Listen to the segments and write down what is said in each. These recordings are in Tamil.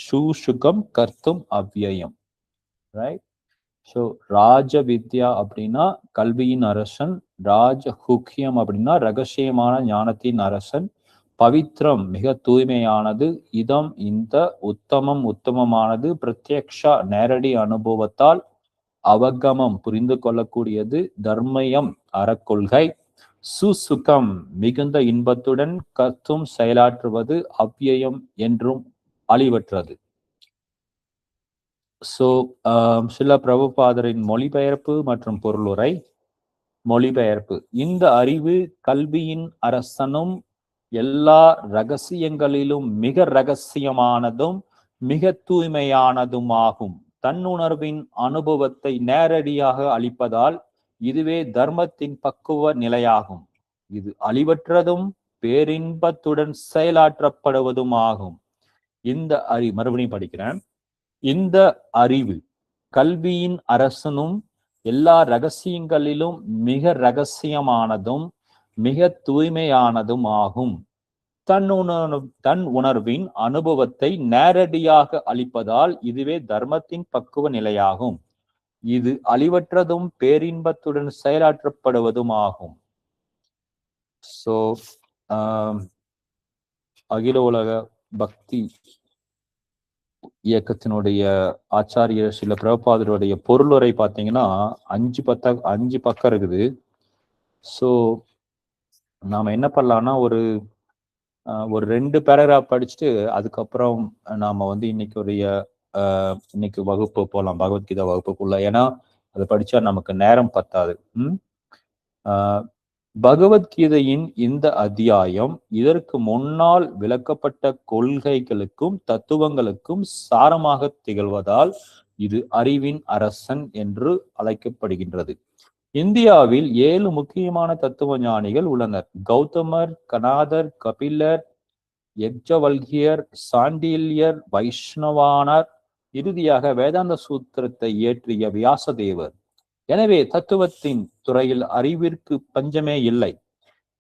சூஷுகம் கர்த்தும் அவ்யயம். ரைட். ஸோ ராஜ வித்யா அப்படின்னா கல்வியின் அரசன், ராஜகுக்கியம் அப்படின்னா ரகசியமான ஞானத்தின் அரசன், பவித்ரம் மிக தூய்மையானது, இதம் இந்த, உத்தமம் உத்தமமானது, பிரத்யக்ஷா நேரடி அனுபவத்தால், அவகமம் புரிந்து கொள்ளக்கூடியது, தர்மயம் அறக்கொள்கை, சுசுகம் மிகுந்த இன்பத்துடன், கத்தும் செயலாற்றுவது, அவ்யயம் என்றும் அழிவற்றது. ஸோ சில பிரபுபாதரின் மொழிபெயர்ப்பு மற்றும் பொருளுரை. மொழிபெயர்ப்பு. இந்த அறிவு கல்வியின் அரசனும் எல்லா ரகசியங்களிலும் மிக ரகசியமானதும் மிக தூய்மையானதுமாகும். தன்னுணர்வின் அனுபவத்தை நேரடியாக அளிப்பதால் இதுவே தர்மத்தின் பக்குவ நிலையாகும். இது அழிவற்றதும் பேரின்பத்துடன் செயலாற்றப்படுவதுமாகும். இந்த மறுபடியும் படிக்கிறேன். இந்த அறிவு கல்வியின் அரசனும் எல்லா ரகசியங்களிலும் மிக ரகசியமானதும் மிக தூய்மையானதும் ஆகும். தன் உணர்வின் அனுபவத்தை நேரடியாக அளிப்பதால் இதுவே தர்மத்தின் பக்குவ நிலையாகும். இது அழிவற்றதும் பேரின்பத்துடன் செயலாற்றப்படுவதும் ஆகும். ஸோ அகில உலக பக்தி இயக்கத்தினுடைய ஆச்சாரியர் சில பிரபுபாதருடைய பொருளுரை பார்த்தீங்கன்னா 5 பக்கம் இருக்குது. ஸோ நாம என்ன பண்ணலாம்னா ஒரு 2 பேராகிராஃப் படிச்சுட்டு அதுக்கப்புறம் நாம வந்து இன்னைக்கு வகுப்பு போகலாம், பகவத்கீதா வகுப்புக்குள்ள. ஏன்னா அதை படிச்சா நமக்கு நேரம் பத்தாது. பகவத்கீதையின் இந்த அத்தியாயம் இதற்கு முன்னால் விளக்கப்பட்ட கொள்கைகளுக்கும் தத்துவங்களுக்கும் சாரமாக திகழ்வதால் இது அறிவின் அரசன் என்று அழைக்கப்படுகின்றது. இந்தியாவில் 7 முக்கியமான தத்துவ ஞானிகள் உள்ளனர். கௌதமர், கனாதர், கபிலர், யக்ஞவல்கியர், சாண்டில்யர், வைஷ்ணவானர், இறுதியாக வேதாந்த சூத்திரத்தை இயற்றிய வியாசதேவர். எனவே தத்துவத்தின் துறையில் அறிவிற்கு பஞ்சமே இல்லை.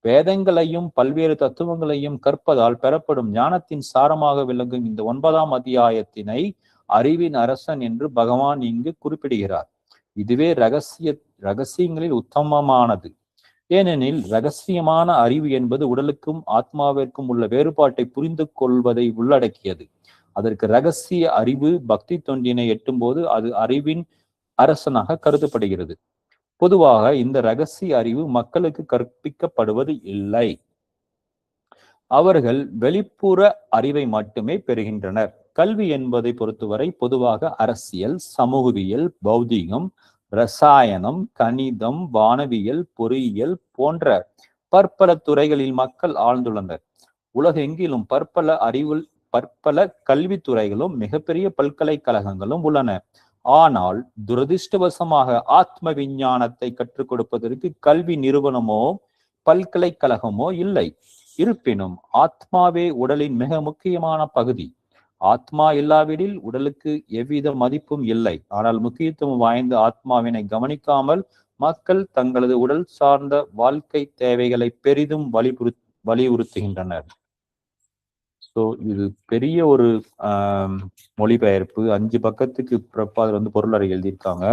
வேதங்களையும் பல்வேறு தத்துவங்களையும் கற்பதால் பெறப்படும் ஞானத்தின் சாரமாக விளங்கும் இந்த 9ஆம் அத்தியாயத்தினை அறிவின் அரசன் என்று பகவான் இங்கு குறிப்பிடுகிறார். இதுவே ரகசியங்களில் உத்தமமானது. ஏனெனில் ரகசியமான அறிவு என்பது உடலுக்கும் ஆத்மாவிற்கும் உள்ள வேறுபாட்டை புரிந்து கொள்வதை உள்ளடக்கியது. அதற்கு ரகசிய அறிவு பக்தி தொண்டினை எட்டும் போது அது அறிவின் அரசனாக கருதப்படுகிறது. பொதுவாக இந்த ரகசிய அறிவு மக்களுக்கு கற்பிக்கப்படுவது இல்லை. அவர்கள் வெளிப்புற அறிவை மட்டுமே பெறுகின்றனர். கல்வி என்பதை பொறுத்தவரை பொதுவாக அரசியல், சமூகவியல், பௌதிகம், ரசாயனம், கணிதம், வானவியல், பொறியியல் போன்ற பற்பல துறைகளில் மக்கள் ஆழ்ந்துள்ளனர். உலகெங்கிலும் பற்பல கல்வித்துறைகளும் மிகப்பெரிய பல்கலைக்கழகங்களும் உள்ளன. ஆனால் துரதிருஷ்டவசமாக ஆத்ம விஞ்ஞானத்தை கற்றுக் கொடுப்பதற்கு கல்வி நிறுவனமோ பல்கலைக்கழகமோ இல்லை. இருப்பினும் ஆத்மாவே உடலின் மிக முக்கியமான பகுதி. ஆத்மா இல்லாவிடில் உடலுக்கு எவ்வித மதிப்பும் இல்லை. ஆனால் முக்கியத்துவம் வாய்ந்த ஆத்மாவினை கவனிக்காமல் மக்கள் தங்களது உடல் சார்ந்த வாழ்க்கை தேவைகளை பெரிதும் வலியுறுத்துகின்றனர். ஸோ இது பெரிய ஒரு மொழிபெயர்ப்பு. 5 பக்கத்துக்கு பிரபாதர் வந்து பொருளறை எழுதியிருக்காங்க.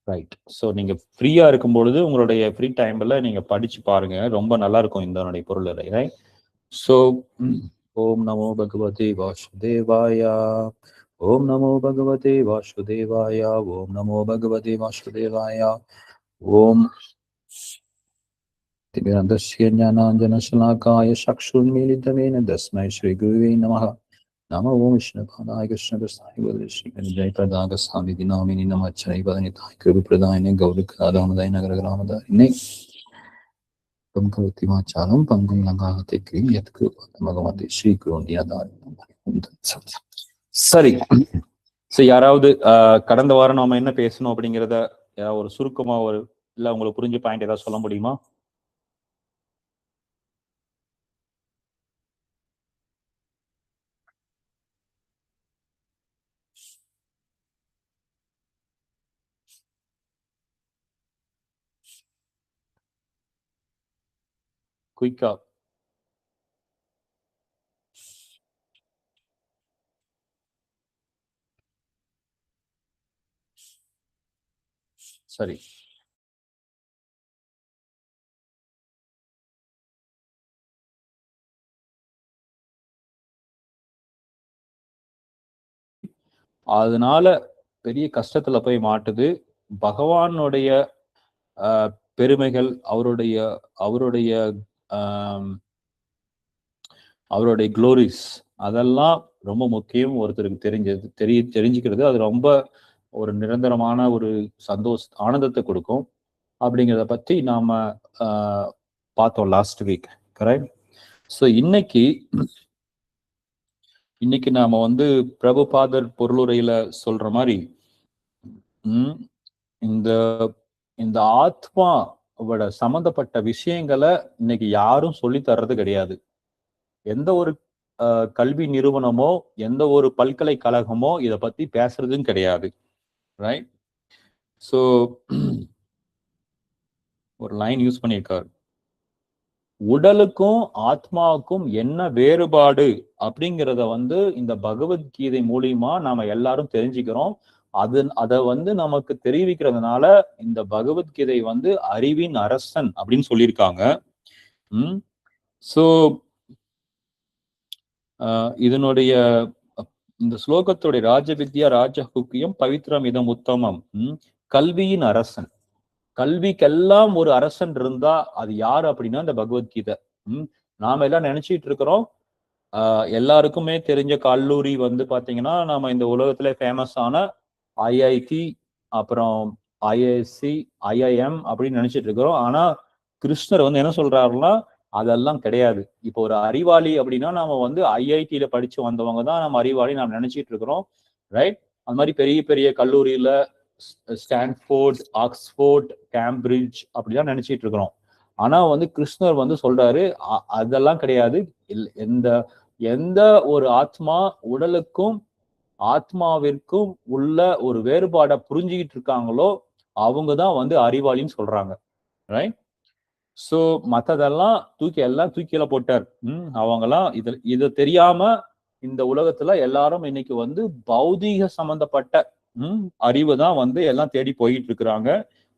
ரைட். ஸோ நீங்க ஃப்ரீயா இருக்கும் பொழுது உங்களுடைய ஃப்ரீ டைம்ல நீங்க படிச்சு பாருங்க, ரொம்ப நல்லா இருக்கும் இந்த பொருளறை. ரைட். ஸோ ஓம் நமோ பகவதே வாசுதேவாய, ஓம் நமோ பகவதே வாசுதேவாய, ஓம் நமோ பகவதே வாசுதேவாய, ஓம் திவ்யாந்தஸ்ய ஞானாஞ்சனசலாகாய சக்ஷுர்மீலிதமேன தஸ்மை ஸ்ரீ குருவே நமः. நமோ ஓம் விஷ்ணுபாதாய கிருஷ்ணபிரஸ்தாய வதே ஸ்ரீ ஜெயபிரதாக சாமி தினாமினி நமச்சனை பதனிதாய் கிருபிரதாயினே கௌரிகாதாமதாய் நகரகிராமதாயினே பங்கவத்திமாச்சாரம் பங்கும் லங்காகத்தை கிரீம் எத்கு பகவதி ஸ்ரீ குரோண்டியாதாய். சரி. ஸோ யாராவது கடந்த வாரம் நாம என்ன பேசணும் அப்படிங்கிறத ஒரு சுருக்கமா இல்ல உங்களுக்கு புரிஞ்ச பாயிண்ட் ஏதாவது சொல்ல முடியுமா? குயிக்கா சரி. அதனால பெரிய கஷ்டத்துல போய் மாட்டுது. பகவானுடைய பெருமைகள், அவருடைய அவருடைய ஆம், அவருடைய குளோரிஸ் அதெல்லாம் ரொம்ப முக்கியம் ஒருத்தருக்கு தெரிஞ்சுக்கிறது. அது ரொம்ப ஒரு நிரந்தரமான ஒரு ஆனந்தத்தை கொடுக்கும். அப்படிங்கிறத பத்தி நாம பார்த்தோம் லாஸ்ட் வீக். கரெக்ட். ஸோ இன்னைக்கு நாம வந்து பிரபுபாதர் பொருளுரையில சொல்ற மாதிரி இந்த இந்த ஆத்மாவோட சம்பந்தப்பட்ட விஷயங்களை இன்னைக்கு யாரும் சொல்லி தர்றது கிடையாது. எந்த ஒரு கல்வி நிறுவனமோ எந்த ஒரு பல்கலைக்கழகமோ இதை பத்தி பேசுறதும் கிடையாது. ரைட். ஸோ ஒரு லைன் யூஸ் பண்ணியிருக்காரு, உடலுக்கும் ஆத்மாவுக்கும் என்ன வேறுபாடு அப்படிங்கிறத வந்து இந்த பகவத்கீதை மூலியமா நாம எல்லாரும் தெரிஞ்சுக்கிறோம். அதை வந்து நமக்கு தெரிவிக்கிறதுனால இந்த பகவத்கீதை வந்து அறிவின் அரசன் அப்படின்னு சொல்லியிருக்காங்க. சோ இதனுடைய இந்த ஸ்லோகத்துடைய ராஜவித்யா ராஜகுக்கியம் பவித்ரம் இதம் உத்தமம். கல்வியின் அரசன். கல்விக்கெல்லாம் ஒரு அரசன் இருந்தா அது யாரு அப்படின்னா இந்த பகவத்கீதை. நாம எல்லாம் நினைச்சிட்டு இருக்கிறோம் எல்லாருக்குமே தெரிஞ்ச கல்லூரி வந்து பாத்தீங்கன்னா நாம இந்த உலகத்துல ஃபேமஸ் ஆன ஐஐடி, அப்புறம் ஐஐஎஸ்சி, ஐஐஎம் அப்படின்னு நினைச்சிட்டு இருக்கிறோம். ஆனா கிருஷ்ணர் வந்து என்ன சொல்றாருன்னா அதெல்லாம் கிடையாது. இப்போ ஒரு அறிவாளி அப்படின்னா நாம வந்து ஐஐடியில படிச்சு வந்தவங்க தான் நம்ம அறிவாளி நாம் நினைச்சிட்டு இருக்கிறோம். ரைட். அந்த மாதிரி பெரிய பெரிய கல்லூரியில ஸ்டான்ஃபோர்ட், ஆக்ஸ்போர்ட், கேம்பிரிட்ஜ் அப்படிதான் நினைச்சிட்டு இருக்கிறோம். ஆனா வந்து கிருஷ்ணர் வந்து சொல்றாரு அதெல்லாம் கிடையாது. எந்த எந்த ஒரு ஆத்மா உடலுக்கும் ஆத்மாவிற்கும் உள்ள ஒரு வேறுபாடை புரிஞ்சுக்கிட்டு இருக்காங்களோ அவங்கதான் வந்து அறிவாளின்னு சொல்றாங்க. ரைட். சோ மத்ததெல்லாம் தூக்கில போட்டார். அவங்கெல்லாம் இத தெரியாம இந்த உலகத்துல எல்லாரும் இன்னைக்கு வந்து பௌதீக சம்பந்தப்பட்ட அறிவு தான் வந்து எல்லாம் தேடி போயிட்டு இருக்கிறாங்க.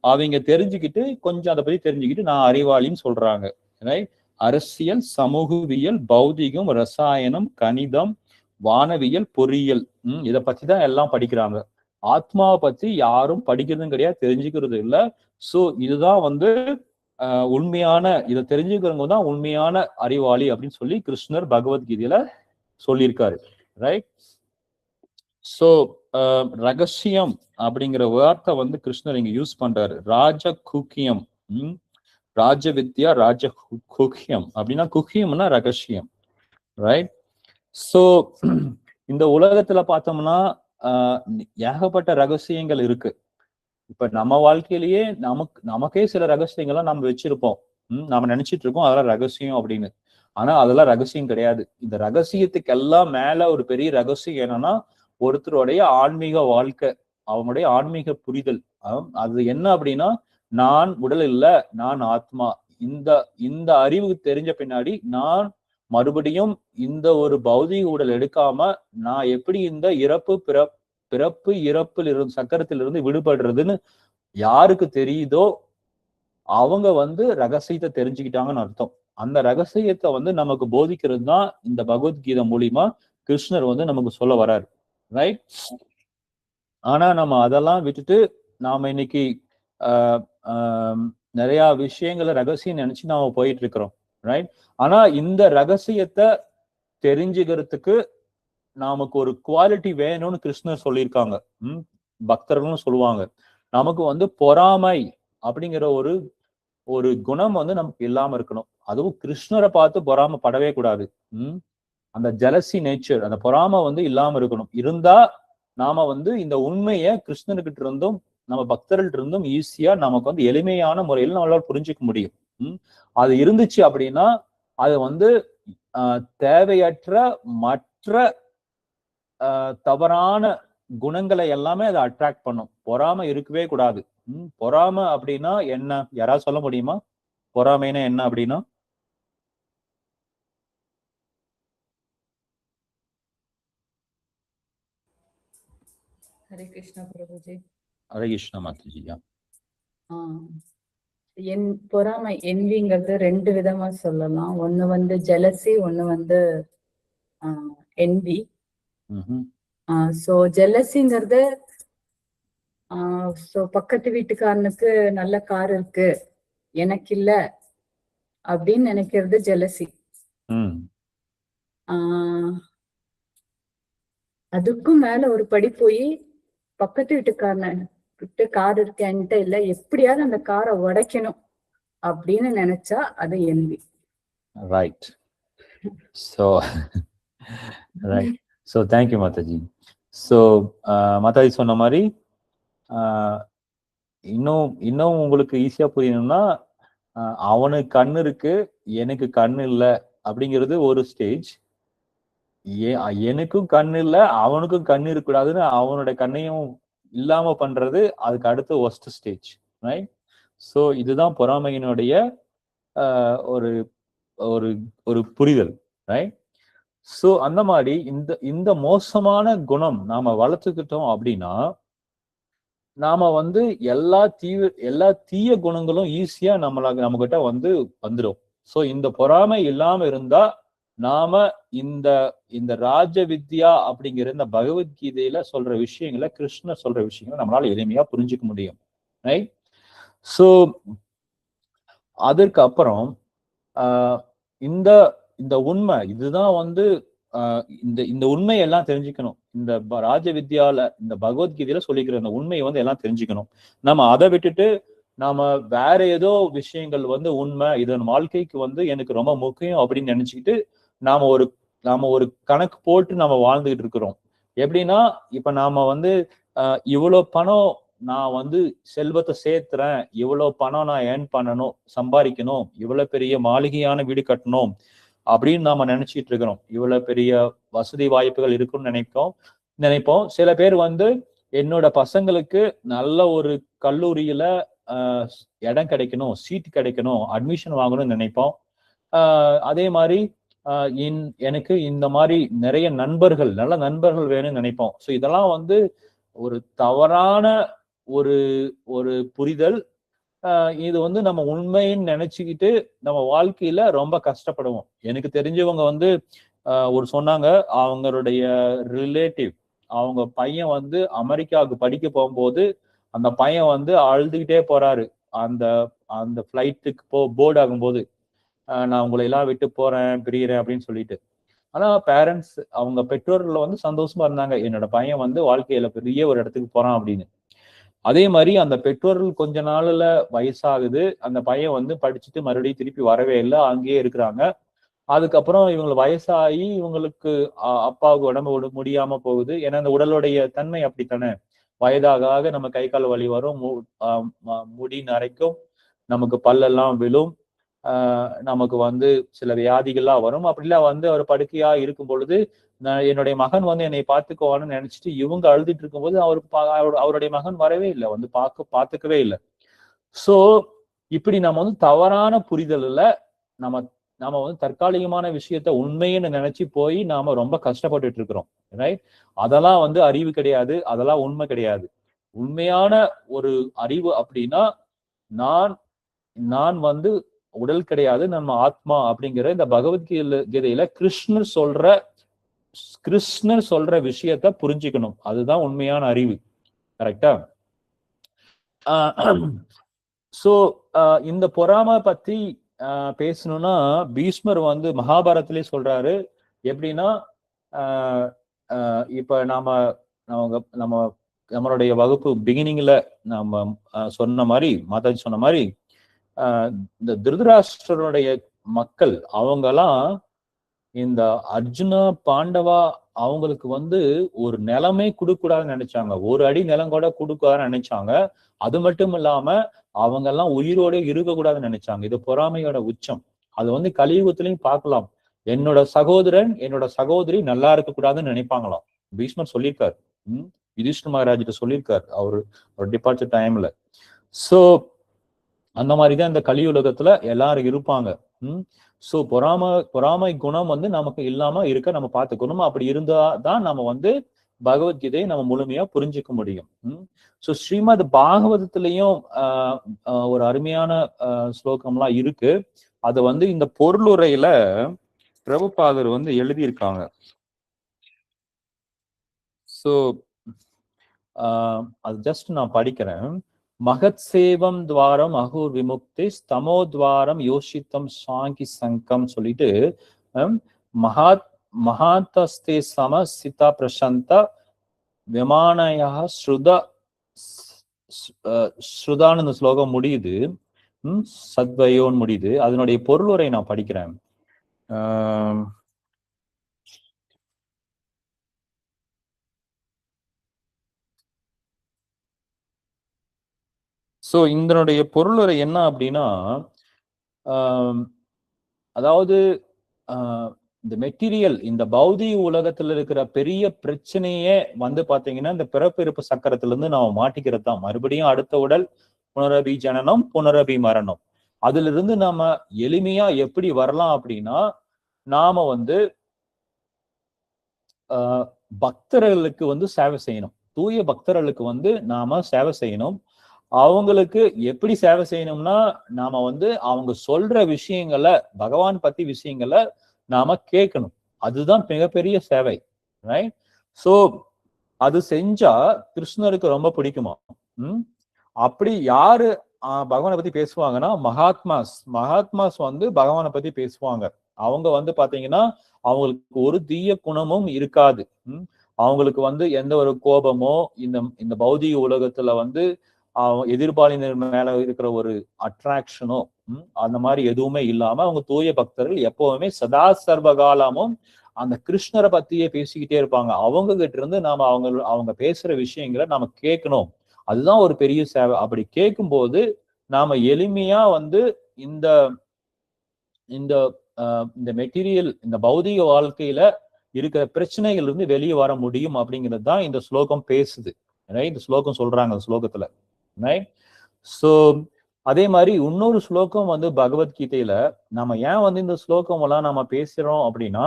அவங்க தெரிஞ்சுக்கிட்டு கொஞ்சம் அதை பத்தி தெரிஞ்சுக்கிட்டு நான் அறிவாளின்னு சொல்றாங்க. ரைட். அரசியல், சமூகவியல், பௌதிகம், ரசாயனம், கணிதம், வானவியல், பொறியியல் இதை பத்தி தான் எல்லாம் படிக்கிறாங்க. ஆத்மாவை பத்தி யாரும் படிக்கிறதும் கிடையாது, தெரிஞ்சுக்கிறது இல்லை. சோ இதுதான் வந்து உண்மையான இதை தெரிஞ்சுக்கிறவங்க தான் உண்மையான அறிவாளி அப்படின்னு சொல்லி கிருஷ்ணர் பகவத்கீதையில சொல்லியிருக்காரு. ரைட். சோ ரகசியம் அப்படிங்கிற வார்த்தை வந்து கிருஷ்ணர் இங்க யூஸ் பண்றாரு. ராஜ குக்கியம், ராஜ வித்யா ராஜ குக்கியம் அப்படின்னா குக்கியம்னா ரகசியம். ரைட். சோ இந்த உலகத்துல பார்த்தோம்னா ஏகப்பட்ட ரகசியங்கள் இருக்கு. இப்ப நம்ம வாழ்க்கையிலேயே நமக்கே சில ரகசியங்கள்லாம் நம்ம வச்சிருப்போம். நாம நினைச்சிட்டு இருக்கோம் அதெல்லாம் ரகசியம் அப்படின்னு. ஆனா அதெல்லாம் ரகசியம் கிடையாது. இந்த ரகசியத்துக்கு எல்லாம் மேல ஒரு பெரிய ரகசியம் என்னன்னா ஒருத்தருடைய ஆன்மீக வாழ்க்கை, அவனுடைய ஆன்மீக புரிதல். அது என்ன அப்படின்னா நான் உடல் இல்ல, நான் ஆத்மா. இந்த இந்த அறிவு தெரிஞ்ச பின்னாடி நான் மறுபடியும் இந்த ஒரு பௌதிக உடல் எடுக்காம நான் எப்படி இந்த பிறப்பு இறப்பில் இருந்து சக்கரத்திலிருந்து விடுபடுறதுன்னு யாருக்கு தெரியுதோ அவங்க வந்து ரகசியத்தை தெரிஞ்சுக்கிட்டாங்கன்னு அர்த்தம். அந்த ரகசியத்தை வந்து நமக்கு போதிக்கிறது தான் இந்த பகவத்கீதை மூலியமா கிருஷ்ணர் வந்து நமக்கு சொல்ல வர்றாரு. ரைட். ஆனா நம்ம அதெல்லாம் விட்டுட்டு நாம இன்னைக்கு நிறைய விஷயங்களை ரகசியம் நினைச்சு நாம போயிட்டு இருக்கிறோம். ரைட். ஆனா இந்த ரகசியத்தை தெரிஞ்சுக்கிறதுக்கு நமக்கு ஒரு குவாலிட்டி வேணும்னு கிருஷ்ணர் சொல்லியிருக்காங்க. பக்தர்களும் சொல்லுவாங்க. நமக்கு வந்து பொறாமை அப்படிங்கிற ஒரு ஒரு குணம் வந்து நமக்கு இல்லாம இருக்கணும். அதுவும் கிருஷ்ணரை பார்த்து பொறாம படவே கூடாது. அந்த ஜெலசி நேச்சர், அந்த பொறாம வந்து இல்லாம இருக்கணும். இருந்தா நாம வந்து இந்த உண்மையை கிருஷ்ணர்கிட்ட இருந்தும் நம்ம பக்தர்கள்ட்ட இருந்தும் ஈஸியா நமக்கு வந்து எளிமையான முறையில் நம்மளால புரிஞ்சுக்க முடியும். அது இருந்துச்சு அப்படின்னா அது வந்து தேவையற்ற மற்ற தவறான குணங்களை எல்லாமே அதை அட்ராக்ட் பண்ணும். பொறாம இருக்கவே கூடாது. பொறாம அப்படின்னா என்ன, யாராவது சொல்ல முடியுமா? பொறாமைன்னா என்ன அப்படின்னா? ஹரே கிருஷ்ணா பிரபுஜி. ஹரே கிருஷ்ணா மாதாஜியா. பொறாமை என்விங்கிறது 2 விதமா சொல்லலாம். ஒண்ணு வந்து ஜெலசி, ஒண்ணு வந்து என்வி. சோ ஜெலசிங்கிறது சோ பக்கத்து வீட்டுக்காரனுக்கு நல்ல கார் இருக்கு, எனக்கு இல்ல அப்படின்னு நினைக்கிறது ஜெலசி. அதுக்கும் மேல ஒரு படி போய் பக்கத்து வீட்டுக்காரன் கார் இருக்கு என்கிட்ட இல்ல, எப்படியாவது அந்த காரை உடைக்கணும் அப்படின்னு நினைச்சா அது envy. Right. So right. So thank you Mataji. So Mataji சொன்ன மாதிரி இன்னும் உங்களுக்கு ஈஸியா புரியணும்னா, அவனுக்கு கண்ணு இருக்கு எனக்கு கண்ணு இல்லை அப்படிங்கிறது ஒரு ஸ்டேஜ். எனக்கும் கண்ணு இல்லை அவனுக்கும் கண்ணு இருக்கக்கூடாதுன்னு அவனோட கண்ணையும் இல்லாம பண்றது அதுக்கு அடுத்த ஒஸ்ட் ஸ்டேஜ். ரைட். ஸோ இதுதான் பொறாமையினுடைய ஒரு ஒரு ஒரு புரிதல். ரைட். ஸோ அந்த மாதிரி இந்த மோசமான குணம் நாம வளர்த்துக்கிட்டோம் அப்படின்னா நாம வந்து எல்லா தீய குணங்களும் ஈஸியா நம்ம கிட்ட வந்துடும். ஸோ இந்த பொறாமை இல்லாம இருந்தா நாம இந்த ராஜ வித்யா அப்படிங்கிற இந்த பகவத்கீதையில சொல்ற விஷயங்களை, கிருஷ்ணர் சொல்ற விஷயங்களை நம்மளால எளிமையா புரிஞ்சுக்க முடியும். ரைட். ஸோ அதற்கு அப்புறம் இந்த உண்மை இதுதான் இந்த உண்மையெல்லாம் தெரிஞ்சுக்கணும். இந்த ராஜ வித்யால இந்த பகவத்கீதையில சொல்லிக்கிற இந்த உண்மையை எல்லாம் தெரிஞ்சுக்கணும். நம்ம அதை விட்டுட்டு நாம வேற ஏதோ விஷயங்கள் உண்மை, இதன் வாழ்க்கைக்கு எனக்கு ரொம்ப முக்கியம் அப்படின்னு நினைச்சுக்கிட்டு நாம ஒரு கணக்கு போட்டு நம்ம வாழ்ந்துகிட்டு இருக்கிறோம். எப்படின்னா இப்ப நாம இவ்வளவு பணம் நான் செல்வத்தை சேர்த்துறேன், இவ்வளவு பணம் நான் ஏர்ன் பண்ணணும், சம்பாதிக்கணும், இவ்வளவு பெரிய மாளிகையான வீடு கட்டணும் அப்படின்னு நாம நினைச்சிட்டு இருக்கிறோம். இவ்வளவு பெரிய வசதி வாய்ப்புகள் இருக்குன்னு நினைப்போம். சில பேர் என்னோட பசங்களுக்கு நல்ல ஒரு கல்லூரியில இடம் கிடைக்கணும், சீட் கிடைக்கணும், அட்மிஷன் வாங்கணும்னு நினைப்போம். அதே மாதிரி எனக்கு இந்த மாதிரி நிறைய நல்ல நண்பர்கள் வேணும்னு நினைப்போம். ஸோ இதெல்லாம் ஒரு தவறான ஒரு புரிதல். இது நம்ம உண்மைன்னு நினைச்சுக்கிட்டு நம்ம வாழ்க்கையில ரொம்ப கஷ்டப்படுவோம். எனக்கு தெரிஞ்சவங்க ஒரு சொன்னாங்க, அவங்களுடைய ரிலேட்டிவ் அவங்க பையன் அமெரிக்காவுக்கு படிக்க போகும்போது அந்த பையன் அழுதுகிட்டே போறாரு. அந்த ஃபிளைட்டுக்கு போர்டு ஆகும்போது, நான் உங்களை எல்லாம் விட்டு போறேன், பிரியறேன் அப்படின்னு சொல்லிட்டு. ஆனா பேரண்ட்ஸ், அவங்க பெற்றோர்கள் சந்தோஷமா இருந்தாங்க, என்னோட பையன் வாழ்க்கையில பெரிய ஒரு இடத்துக்கு போறான் அப்படின்னு. அதே மாதிரி அந்த பெற்றோர்கள் கொஞ்ச நாள்ல வயசாகுது, அந்த பையன் படிச்சுட்டு மறுபடியும் திருப்பி வரவே இல்லை, அங்கேயே இருக்கிறாங்க. அதுக்கப்புறம் இவங்களுக்கு வயசாகி இவங்களுக்கு அப்பாவுக்கு உடம்பு முடியாம போகுது. ஏன்னா அந்த உடலுடைய தன்மை அப்படித்தானே, வயதாக நம்ம கை கால் வலி வரும், முடி நரைக்கும், நமக்கு பல்லெல்லாம் விழும், நமக்கு சில வியாதிகள்லாம் வரும். அப்படிலாம் அவர் படுக்கையா இருக்கும் பொழுது என்னுடைய மகன் என்னை பார்த்துக்குவான்னு நினைச்சிட்டு இவங்க அழுதுட்டு இருக்கும்போது அவருடைய மகன் வரவே இல்லை, பார்த்துக்கவே இல்லை. சோ இப்படி நம்ம தவறான புரிதல்ல நம்ம தற்காலிகமான விஷயத்த உண்மைன்னு நினைச்சு போய் நாம ரொம்ப கஷ்டப்பட்டுட்டு இருக்கிறோம். ரைட். அதெல்லாம் அறிவு கிடையாது, அதெல்லாம் உண்மை கிடையாது. உண்மையான ஒரு அறிவு அப்படின்னா நான் உடல் கிடையாது, நம்ம ஆத்மா அப்படிங்கிற இந்த பகவத்கீதையில கிருஷ்ணர் சொல்ற விஷயத்த புரிஞ்சுக்கணும். அதுதான் உண்மையான அறிவு. கரெக்டா? சோ இந்த பொறாமை பத்தி பேசணும்னா பீஷ்மர் மகாபாரத்திலே சொல்றாரு. எப்படின்னா இப்ப நம்மளுடைய வகுப்பு பிகினிங்ல நம்ம சொன்ன மாதிரி, மாதாஜி சொன்ன மாதிரி, இந்த திருதராஷ்டிரனுடைய மக்கள் அவங்கெல்லாம் இந்த அர்ஜுனா பாண்டவா அவங்களுக்கு ஒரு நிலமே கொடுக்கூடாதுன்னு நினைச்சாங்க, ஒரு அடி நிலம் கூட கொடுக்கூடாதுன்னு நினைச்சாங்க. அது மட்டும் இல்லாம அவங்க எல்லாம் உயிரோட இருக்கக்கூடாதுன்னு நினைச்சாங்க. இது பொறாமையோட உச்சம். அது கலியுகத்திலையும் பார்க்கலாம். என்னோட சகோதரன் என்னோட சகோதரி நல்லா இருக்கக்கூடாதுன்னு நினைப்பாங்களாம். பீஷ்மர் சொல்லியிருக்காரு, யுதிஷ்டிர மகாராஜிட்ட சொல்லியிருக்காரு அவர் டிபார்ச்சர் டைம்ல. சோ அந்த மாதிரிதான் இந்த கலியுலகத்துல எல்லாரும் இருப்பாங்க. சோ பொறாமை குணம் நமக்கு இல்லாம இருக்க நம்ம பார்த்துக்கணும். அப்படி இருந்தாதான் நம்ம பகவத்கீதையை நம்ம முழுமையா புரிஞ்சுக்க முடியும். ஸோ ஸ்ரீமத் பாகவதத்திலையும் ஒரு அருமையான ஸ்லோகம்லாம் இருக்கு. அது வந்து இந்த பொருளுரையில பிரபுபாதர் வந்து எழுதியிருக்காங்க. ஸோ அது ஜஸ்ட் நான் படிக்கிறேன். மகத் சேவம் துவாரம் அகூர் விமுக்தி ஸ்தமோத்வாரம் யோசித்தம் சாங்கி சங்கம் சொல்லிட்டு மகாத்தஸ்தே சம சிதா பிரசந்த விமானயா ஸ்ருதான்னு இந்த ஸ்லோகம் முடியுது. சத்வயோன்னு முடியுது. அதனுடைய பொருளுரை நான் படிக்கிறேன். சோ இதனுடைய பொருளுரை என்ன அப்படின்னா, அதாவது இந்த மெட்டீரியல், இந்த பௌதிக உலகத்துல இருக்கிற பெரிய பிரச்சனையே வந்து பாத்தீங்கன்னா இந்த பிறப்பிறப்பு சக்கரத்துல இருந்து நாம மாட்டிக்கிறது தான். மறுபடியும் அடுத்த உடல், புனரபி ஜனனம், புனரபி மரணம். அதுல இருந்து நாம எளிமையா எப்படி வரலாம் அப்படின்னா, நாம வந்து பக்தர்களுக்கு வந்து சேவை செய்யணும். தூய பக்தர்களுக்கு வந்து நாம சேவை செய்யணும். அவங்களுக்கு எப்படி சேவை செய்யணும்னா, நாம வந்து அவங்க சொல்ற விஷயங்களை, பகவான் பத்தி விஷயங்களை நாம கேட்கணும். அதுதான் மிகப்பெரிய சேவை, ரைட்? சோ அது செஞ்சா கிருஷ்ணருக்கு ரொம்ப பிடிக்குமா. அப்படி யாரு பகவானை பத்தி பேசுவாங்கன்னா, மகாத்மாஸ் வந்து பகவானை பத்தி பேசுவாங்க. அவங்க வந்து பாத்தீங்கன்னா அவங்களுக்கு ஒரு தீய குணமும் இருக்காது. அவங்களுக்கு வந்து எந்த ஒரு கோபமோ, இந்த பௌதிக உலகத்துல வந்து எதிர்பாலினர் மேல இருக்கிற ஒரு அட்ராக்ஷனோ அந்த மாதிரி எதுவுமே இல்லாம அவங்க தூய பக்தர்கள் எப்பவுமே சதா சர்வகாலமும் அந்த கிருஷ்ணரை பத்தியே பேசிக்கிட்டே இருப்பாங்க. அவங்க கிட்ட இருந்து நாம அவங்க பேசுற விஷயங்களை நாம கேட்கணும். அதுதான் ஒரு பெரிய சேவை. அப்படி கேட்கும் போது நாம எளிமையா வந்து இந்த இந்த இந்த மெட்டீரியல், இந்த பௌதிக வாழ்க்கையில இருக்கிற பிரச்சனைகள் இருந்து வெளியே வர முடியும் அப்படிங்கிறது தான் இந்த ஸ்லோகம் பேசுது. இந்த ஸ்லோகம் சொல்றாங்க அந்த ஸ்லோகத்துல. சோ அதே மாதிரி இன்னொரு ஸ்லோகம் வந்து பகவத்கீதையில நம்ம ஏன் வந்து இந்த ஸ்லோகம் எல்லாம் நம்ம பேசுறோம் அப்படின்னா,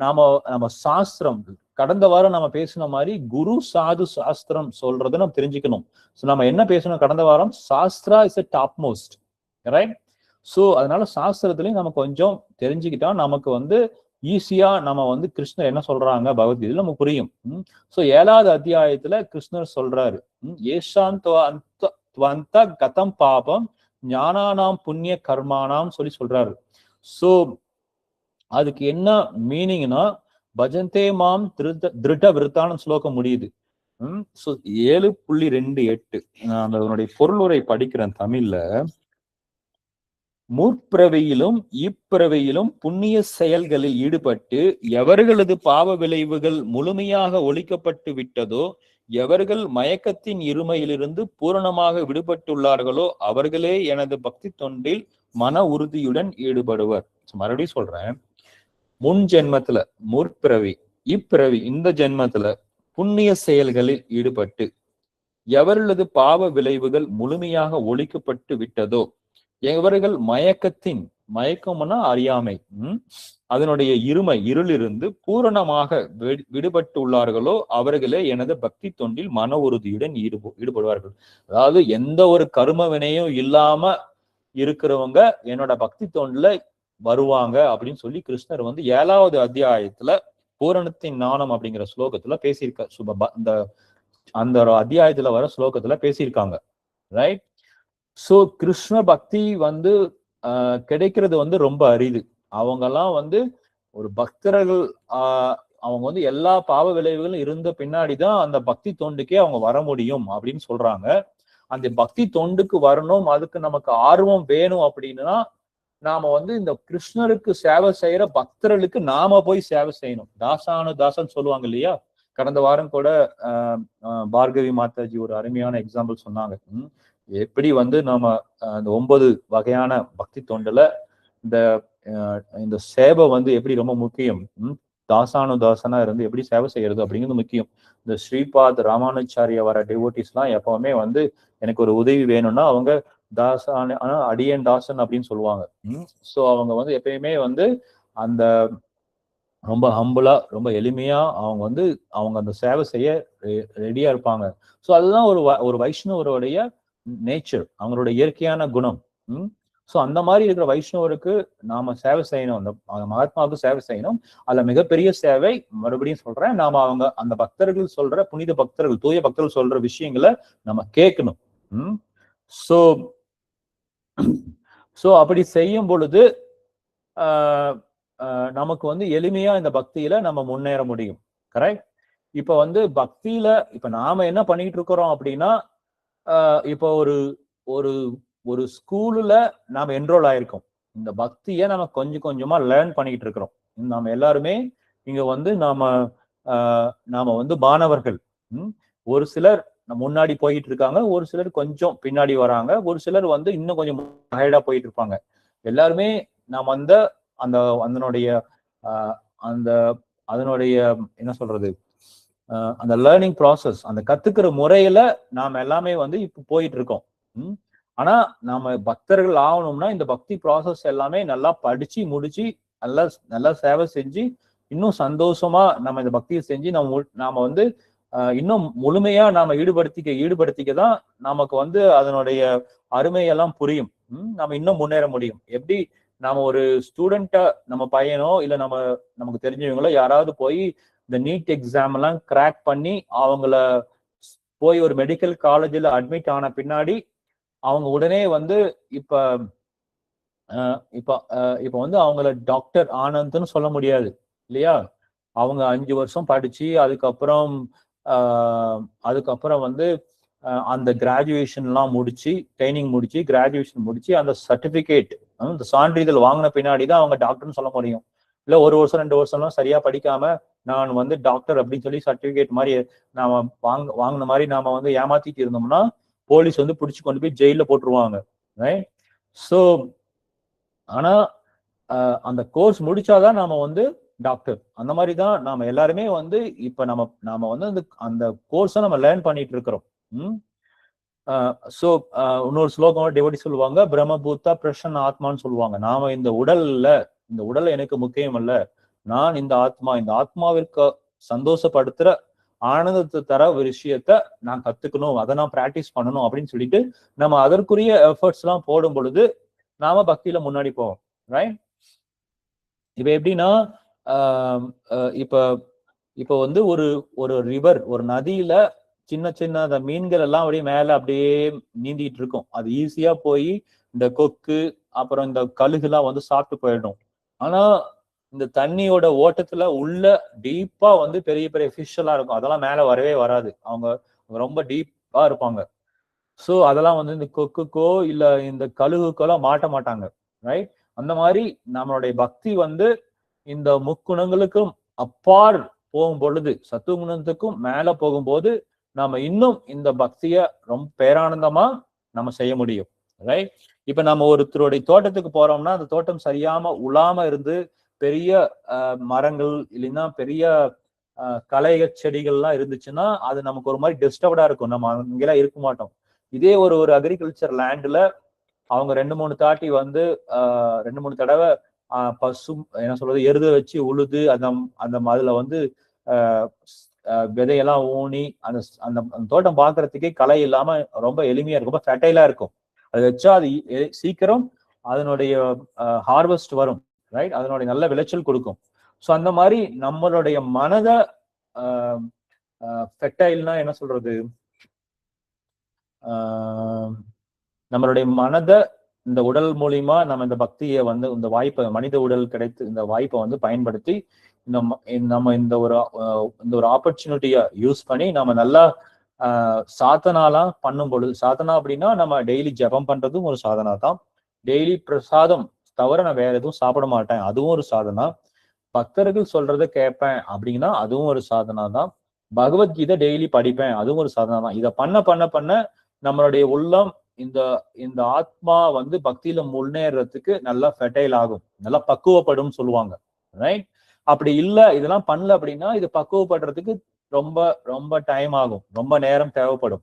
நம்ம சாஸ்திரம் கடந்த வாரம் நம்ம பேசின மாதிரி குரு சாது சாஸ்திரம் சொல்றதை நம்ம தெரிஞ்சுக்கணும். ஸோ நம்ம என்ன பேசணும் கடந்த வாரம்? Sastra is a top most, right? So அதனால சாஸ்திரத்திலையும் நம்ம கொஞ்சம் தெரிஞ்சுக்கிட்டா நமக்கு வந்து ஈஸியா நம்ம வந்து கிருஷ்ணர் என்ன சொல்றாங்க பகவத்கீதையில நமக்கு புரியும். ஸோ 7வது அத்தியாயத்துல கிருஷ்ணர் சொல்றாரு, ஏஷாந்த கதம் பாபம் ஞானானாம் புண்ணிய கர்மானாம் சொல்றாரு. சோ அதுக்கு என்ன மீனிங்னா, பஜந்தே மாம் திருட விருத்தான ஸ்லோகம் முடியுது. 7.28 நான் அதனுடைய பொருளுரை படிக்கிறேன் தமிழ்ல. முற்பிறவியிலும் இப்பிறவியிலும் புண்ணிய செயல்களில் ஈடுபட்டு எவர்களது பாவ விளைவுகள் முழுமையாக ஒழிக்கப்பட்டு விட்டதோ, எவர்கள் மயக்கத்தின் இருமையிலிருந்து பூரணமாக விடுபட்டுள்ளார்களோ அவர்களே எனது பக்தி தொண்டில் மன உறுதியுடன் ஈடுபடுவர். மறுபடியும் சொல்றேன், முன் ஜென்மத்துல, முற்பிறவி, இப்பிறவி, இந்த ஜென்மத்துல புண்ணிய செயல்களில் ஈடுபட்டு எவர்களது பாவ விளைவுகள் முழுமையாக ஒழிக்கப்பட்டு விட்டதோ, எவர்கள் மயக்கம்னா அறியாமை, அதனுடைய இருளிருந்து பூரணமாக விடுபட்டு உள்ளார்களோ அவர்களே எனது பக்தி தொண்டில் மன உறுதியுடன் ஈடுபடுவார்கள். அதாவது எந்த ஒரு கர்ம வினையும் இல்லாம இருக்கிறவங்க என்னோட பக்தி தொண்டுல வருவாங்க அப்படின்னு சொல்லி கிருஷ்ணர் வந்து 7வது அத்தியாயத்துல பூரணத்தின் ஞானம் அப்படிங்கிற ஸ்லோகத்துல பேசியிருக்க அந்த அத்தியாயத்துல வர ஸ்லோகத்துல பேசியிருக்காங்க, ரைட்? சோ கிருஷ்ண பக்தி வந்து கிடைக்கிறது வந்து ரொம்ப அரிது. அவங்கெல்லாம் வந்து ஒரு பக்தர்கள், அவங்க வந்து எல்லா பாவ விளைவுகளும் இருந்த பின்னாடிதான் அந்த பக்தி தொண்டுக்கே அவங்க வர முடியும் அப்படின்னு சொல்றாங்க. அந்த பக்தி தொண்டுக்கு வரணும், அதுக்கு நமக்கு ஆர்வம் வேணும் அப்படின்னா நாம வந்து இந்த கிருஷ்ணருக்கு சேவை செய்யற பக்தர்களுக்கு நாம போய் சேவை செய்யணும். தாசன் சொல்லுவாங்க இல்லையா? கடந்த வாரம் கூட பார்கவி மாதாஜி ஒரு அருமையான எக்ஸாம்பிள் சொன்னாங்க. எப்படி வந்து நாம இந்த 9 வகையான பக்தி தொண்டுல இந்த சேவை வந்து எப்படி ரொம்ப முக்கியம், தாசானா இருந்து எப்படி சேவை செய்யறது அப்படிங்கிறது முக்கியம். இந்த ஸ்ரீபாத் ராமானுச்சாரியா வர டிவோட்டிஸ் எல்லாம் எப்பவுமே வந்து எனக்கு ஒரு உதவி வேணும்னா அவங்க அடியன் தாசன் அப்படின்னு சொல்லுவாங்க. சோ அவங்க வந்து எப்பயுமே வந்து அந்த ரொம்ப ஹம்பிளா, ரொம்ப எளிமையா அவங்க வந்து அவங்க அந்த சேவை செய்ய ரெடியா இருப்பாங்க. ஸோ அதுதான் ஒரு வைஷ்ணவருடைய நேச்சர், அவங்களுடைய இயற்கையான குணம். ஸோ அந்த மாதிரி இருக்கிற வைஷ்ணவருக்கு நாம சேவை செய்யணும், அந்த மகாத்மாவுக்கு சேவை செய்யணும். அதுல மிகப்பெரிய சேவை, மறுபடியும் சொல்றேன், நாம அவங்க அந்த பக்தர்கள் சொல்ற, புனித பக்தர்கள், தூய பக்தர்கள் சொல்ற விஷயங்களை நம்ம கேட்கணும். ஸோ ஸோ அப்படி செய்யும் பொழுது நமக்கு வந்து எளிமையா இந்த பக்தியில நம்ம முன்னேற முடியும். கரெக்ட்? இப்ப வந்து பக்தியில இப்ப நாம என்ன பண்ணிட்டு இருக்கிறோம் அப்படின்னா, இப்போ ஒரு ஒரு ஒரு ஸ்கூல்ல நாம என்ரோல் ஆயிருக்கோம். இந்த பக்தியை நம்ம கொஞ்சம் கொஞ்சமா லேர்ன் பண்ணிட்டு இருக்கிறோம். நாம எல்லாருமே இங்க வந்து நாம வந்து மாணவர்கள். ஒரு சிலர் முன்னாடி போயிட்டு இருக்காங்க, ஒரு சிலர் கொஞ்சம் பின்னாடி வராங்க, ஒரு சிலர் வந்து இன்னும் கொஞ்சம் ஹைடா போயிட்டு இருப்பாங்க. எல்லாருமே நாம் அந்த அந்த அதனுடைய அந்த அதனுடைய என்ன சொல்றது, அந்த லேர்னிங் ப்ராசஸ், அந்த கத்துக்கிற முறையில நாம எல்லாமே வந்து இப்ப போயிட்டு இருக்கோம். ஆனா நாம பக்தர்கள் ஆகணும்னா இந்த பக்தி ப்ராசஸ் எல்லாமே நல்லா படிச்சு முடிச்சு நல்லா நல்லா சேவை செஞ்சு இன்னும் சந்தோஷமா நம்ம இந்த பக்தியை செஞ்சு நாம வந்து இன்னும் முழுமையா நாம ஈடுபடுத்திக்க தான் நமக்கு வந்து அதனுடைய அருமையெல்லாம் புரியும். நம்ம இன்னும் முன்னேற முடியும். எப்படி நாம ஒரு ஸ்டூடெண்டா நம்ம பையனோ இல்ல நமக்கு தெரிஞ்சவங்களோ யாராவது போய் இந்த நீட் எக்ஸாம் எல்லாம் கிராக் பண்ணி அவங்கள போய் ஒரு மெடிக்கல் காலேஜில் அட்மிட் ஆன பின்னாடி அவங்க உடனே வந்து இப்ப இப்ப வந்து அவங்கள டாக்டர் ஆனந்த்னு சொல்ல முடியாது இல்லையா? அவங்க 5 வருஷம் படிச்சு அதுக்கப்புறம் வந்து அந்த கிராஜுவேஷன் எல்லாம் முடிச்சு, ட்ரைனிங் முடிச்சு, கிராஜுவேஷன் முடிச்சு அந்த சர்டிபிகேட், அந்த சான்றிதழ் வாங்கின பின்னாடிதான் அவங்க டாக்டர்னு சொல்ல முடியும். இல்ல 1 வருஷம் 2 வருஷம்லாம் சரியா படிக்காம நான் வந்து டாக்டர் அப்படின்னு சொல்லி சர்டிபிகேட் மாதிரி நாம வாங்கின மாதிரி நாம வந்து ஏமாத்திட்டு இருந்தோம்னா போலீஸ் வந்து பிடிச்சு கொண்டு போய் ஜெயில போட்டுருவாங்க. ரைட்? ஸோ ஆனா அந்த கோர்ஸ் முடிச்சாதான் நாம வந்து டாக்டர். அந்த மாதிரி தான் நாம எல்லாருமே வந்து இப்ப நாம வந்து அந்த கோர்ஸை நம்ம லேர்ன் பண்ணிட்டு இருக்கிறோம். ஸோ இன்னொரு ஸ்லோகம் டிவோட்டி சொல்லுவாங்க, பிரம்மபூத்தா பிரசன்ன ஆத்மான்னு சொல்லுவாங்க. நாம இந்த உடல் எனக்கு முக்கியம் அல்ல, நான் இந்த ஆத்மாவிற்கு சந்தோஷப்படுத்துற ஆனந்தத்தை தர ஒரு விஷயத்த நான் கத்துக்கணும், அதை நான் பிராக்டிஸ் பண்ணணும் அப்படின்னு சொல்லிட்டு நம்ம அதற்குரிய எஃபர்ட்ஸ் எல்லாம் போடும் பொழுது நாம பக்தியில முன்னாடி போவோம். ரைட்? இப்ப எப்படின்னா இப்ப வந்து ஒரு ரிவர், ஒரு நதியில சின்ன சின்ன அந்த மீன்கள் எல்லாம் அப்படியே மேல அப்படியே நீந்திட்டு இருக்கும். அது ஈஸியா போய் இந்த கொக்கு அப்புறம் இந்த கழுகுலாம் வந்து சாப்பிட்டு போயிடும். ஆனா இந்த தண்ணியோட ஓட்டத்துல உள்ள டீப்பா வந்து பெரிய பெரிய ஃபிஷ் எல்லாம் இருக்கும். அதெல்லாம் மேல வரவே வராது. அவங்க ரொம்ப டீப்பா இருப்பாங்க. ஸோ அதெல்லாம் வந்து இந்த கொக்குக்கோ இல்ல இந்த கழுகுக்கெல்லாம் மாட்ட மாட்டாங்க. ரைட்? அந்த மாதிரி நம்மளுடைய பக்தி வந்து இந்த முக்குணங்களுக்கும் அப்பால் போகும் பொழுது, சத்துவகுணத்துக்கும் மேல போகும்போது நாம இன்னும் இந்த பக்திய ரொம்ப பேரானந்தமா நம்ம செய்ய முடியும். ரைட்? இப்ப நம்ம ஒருத்தருடைய தோட்டத்துக்கு போறோம்னா அந்த தோட்டம் சரியாம உழாம இருந்து பெரிய மரங்கள் இல்லைன்னா பெரிய களைகள் செடிகள்லாம் இருந்துச்சுன்னா அது நமக்கு ஒரு மாதிரி டிஸ்டர்ப்டா இருக்கும். நம்ம அங்கெல்லாம் இருக்க மாட்டோம். இதே ஒரு அக்ரிகல்ச்சர் லேண்ட்ல அவங்க 2-3 தாட்டி வந்து 2-3 தடவை என்ன சொல்றது, எருத வச்சு உழுது அதுல வந்து விதையெல்லாம் ஊனி அந்த அந்த தோட்டம் பாக்குறதுக்கே களை இல்லாம ரொம்ப எளிமையா இருக்கும், ரொம்ப ஃபெர்டைலா இருக்கும். அதை வச்சா அது சீக்கிரம் அதனுடைய ஹார்வெஸ்ட் வரும். ரைட்? அதனுடைய நல்ல விளைச்சல் கொடுக்கும். ஸோ அந்த மாதிரி நம்மளுடைய மனதை ஃபெர்டைல்னா என்ன சொல்றது, நம்மளுடைய மனதை இந்த உடல் மூலியமா நம்ம இந்த பக்தியை வந்து இந்த வாய்ப்பை, மனித உடல் கிடைத்து இந்த வாய்ப்பை வந்து பயன்படுத்தி நம்ம இந்த ஒரு ஆப்பர்ச்சுனிட்டியை யூஸ் பண்ணி நம்ம நல்லா சாதனாலாம் பண்ணும் பொழுது, சாதனா அப்படின்னா நம்ம டெய்லி ஜபம் பண்றதும் ஒரு சாதனா தான். டெய்லி பிரசாதம் தவிர நான் வேற எதுவும் சாப்பிட மாட்டேன், அதுவும் ஒரு சாதனா. பக்தர்கள் சொல்றத கேட்பேன் அப்படின்னா அதுவும் ஒரு சாதனா தான். பகவத்கீதை டெய்லி படிப்பேன், அதுவும் ஒரு சாதனா தான். இதை பண்ண பண்ண பண்ண நம்மளுடைய உள்ளம் இந்த ஆத்மா வந்து பக்தியில முன்னேறதுக்கு நல்லா ஃபெர்டைல் ஆகும், நல்லா பக்குவப்படும் சொல்லுவாங்க. ரைட்? அப்படி இல்ல, இதெல்லாம் பண்ணல அப்படின்னா இது பக்குவப்படுறதுக்கு ரொம்ப ரொம்ப டைம் ஆகும், ரொம்ப நேரம் தேவைப்படும்.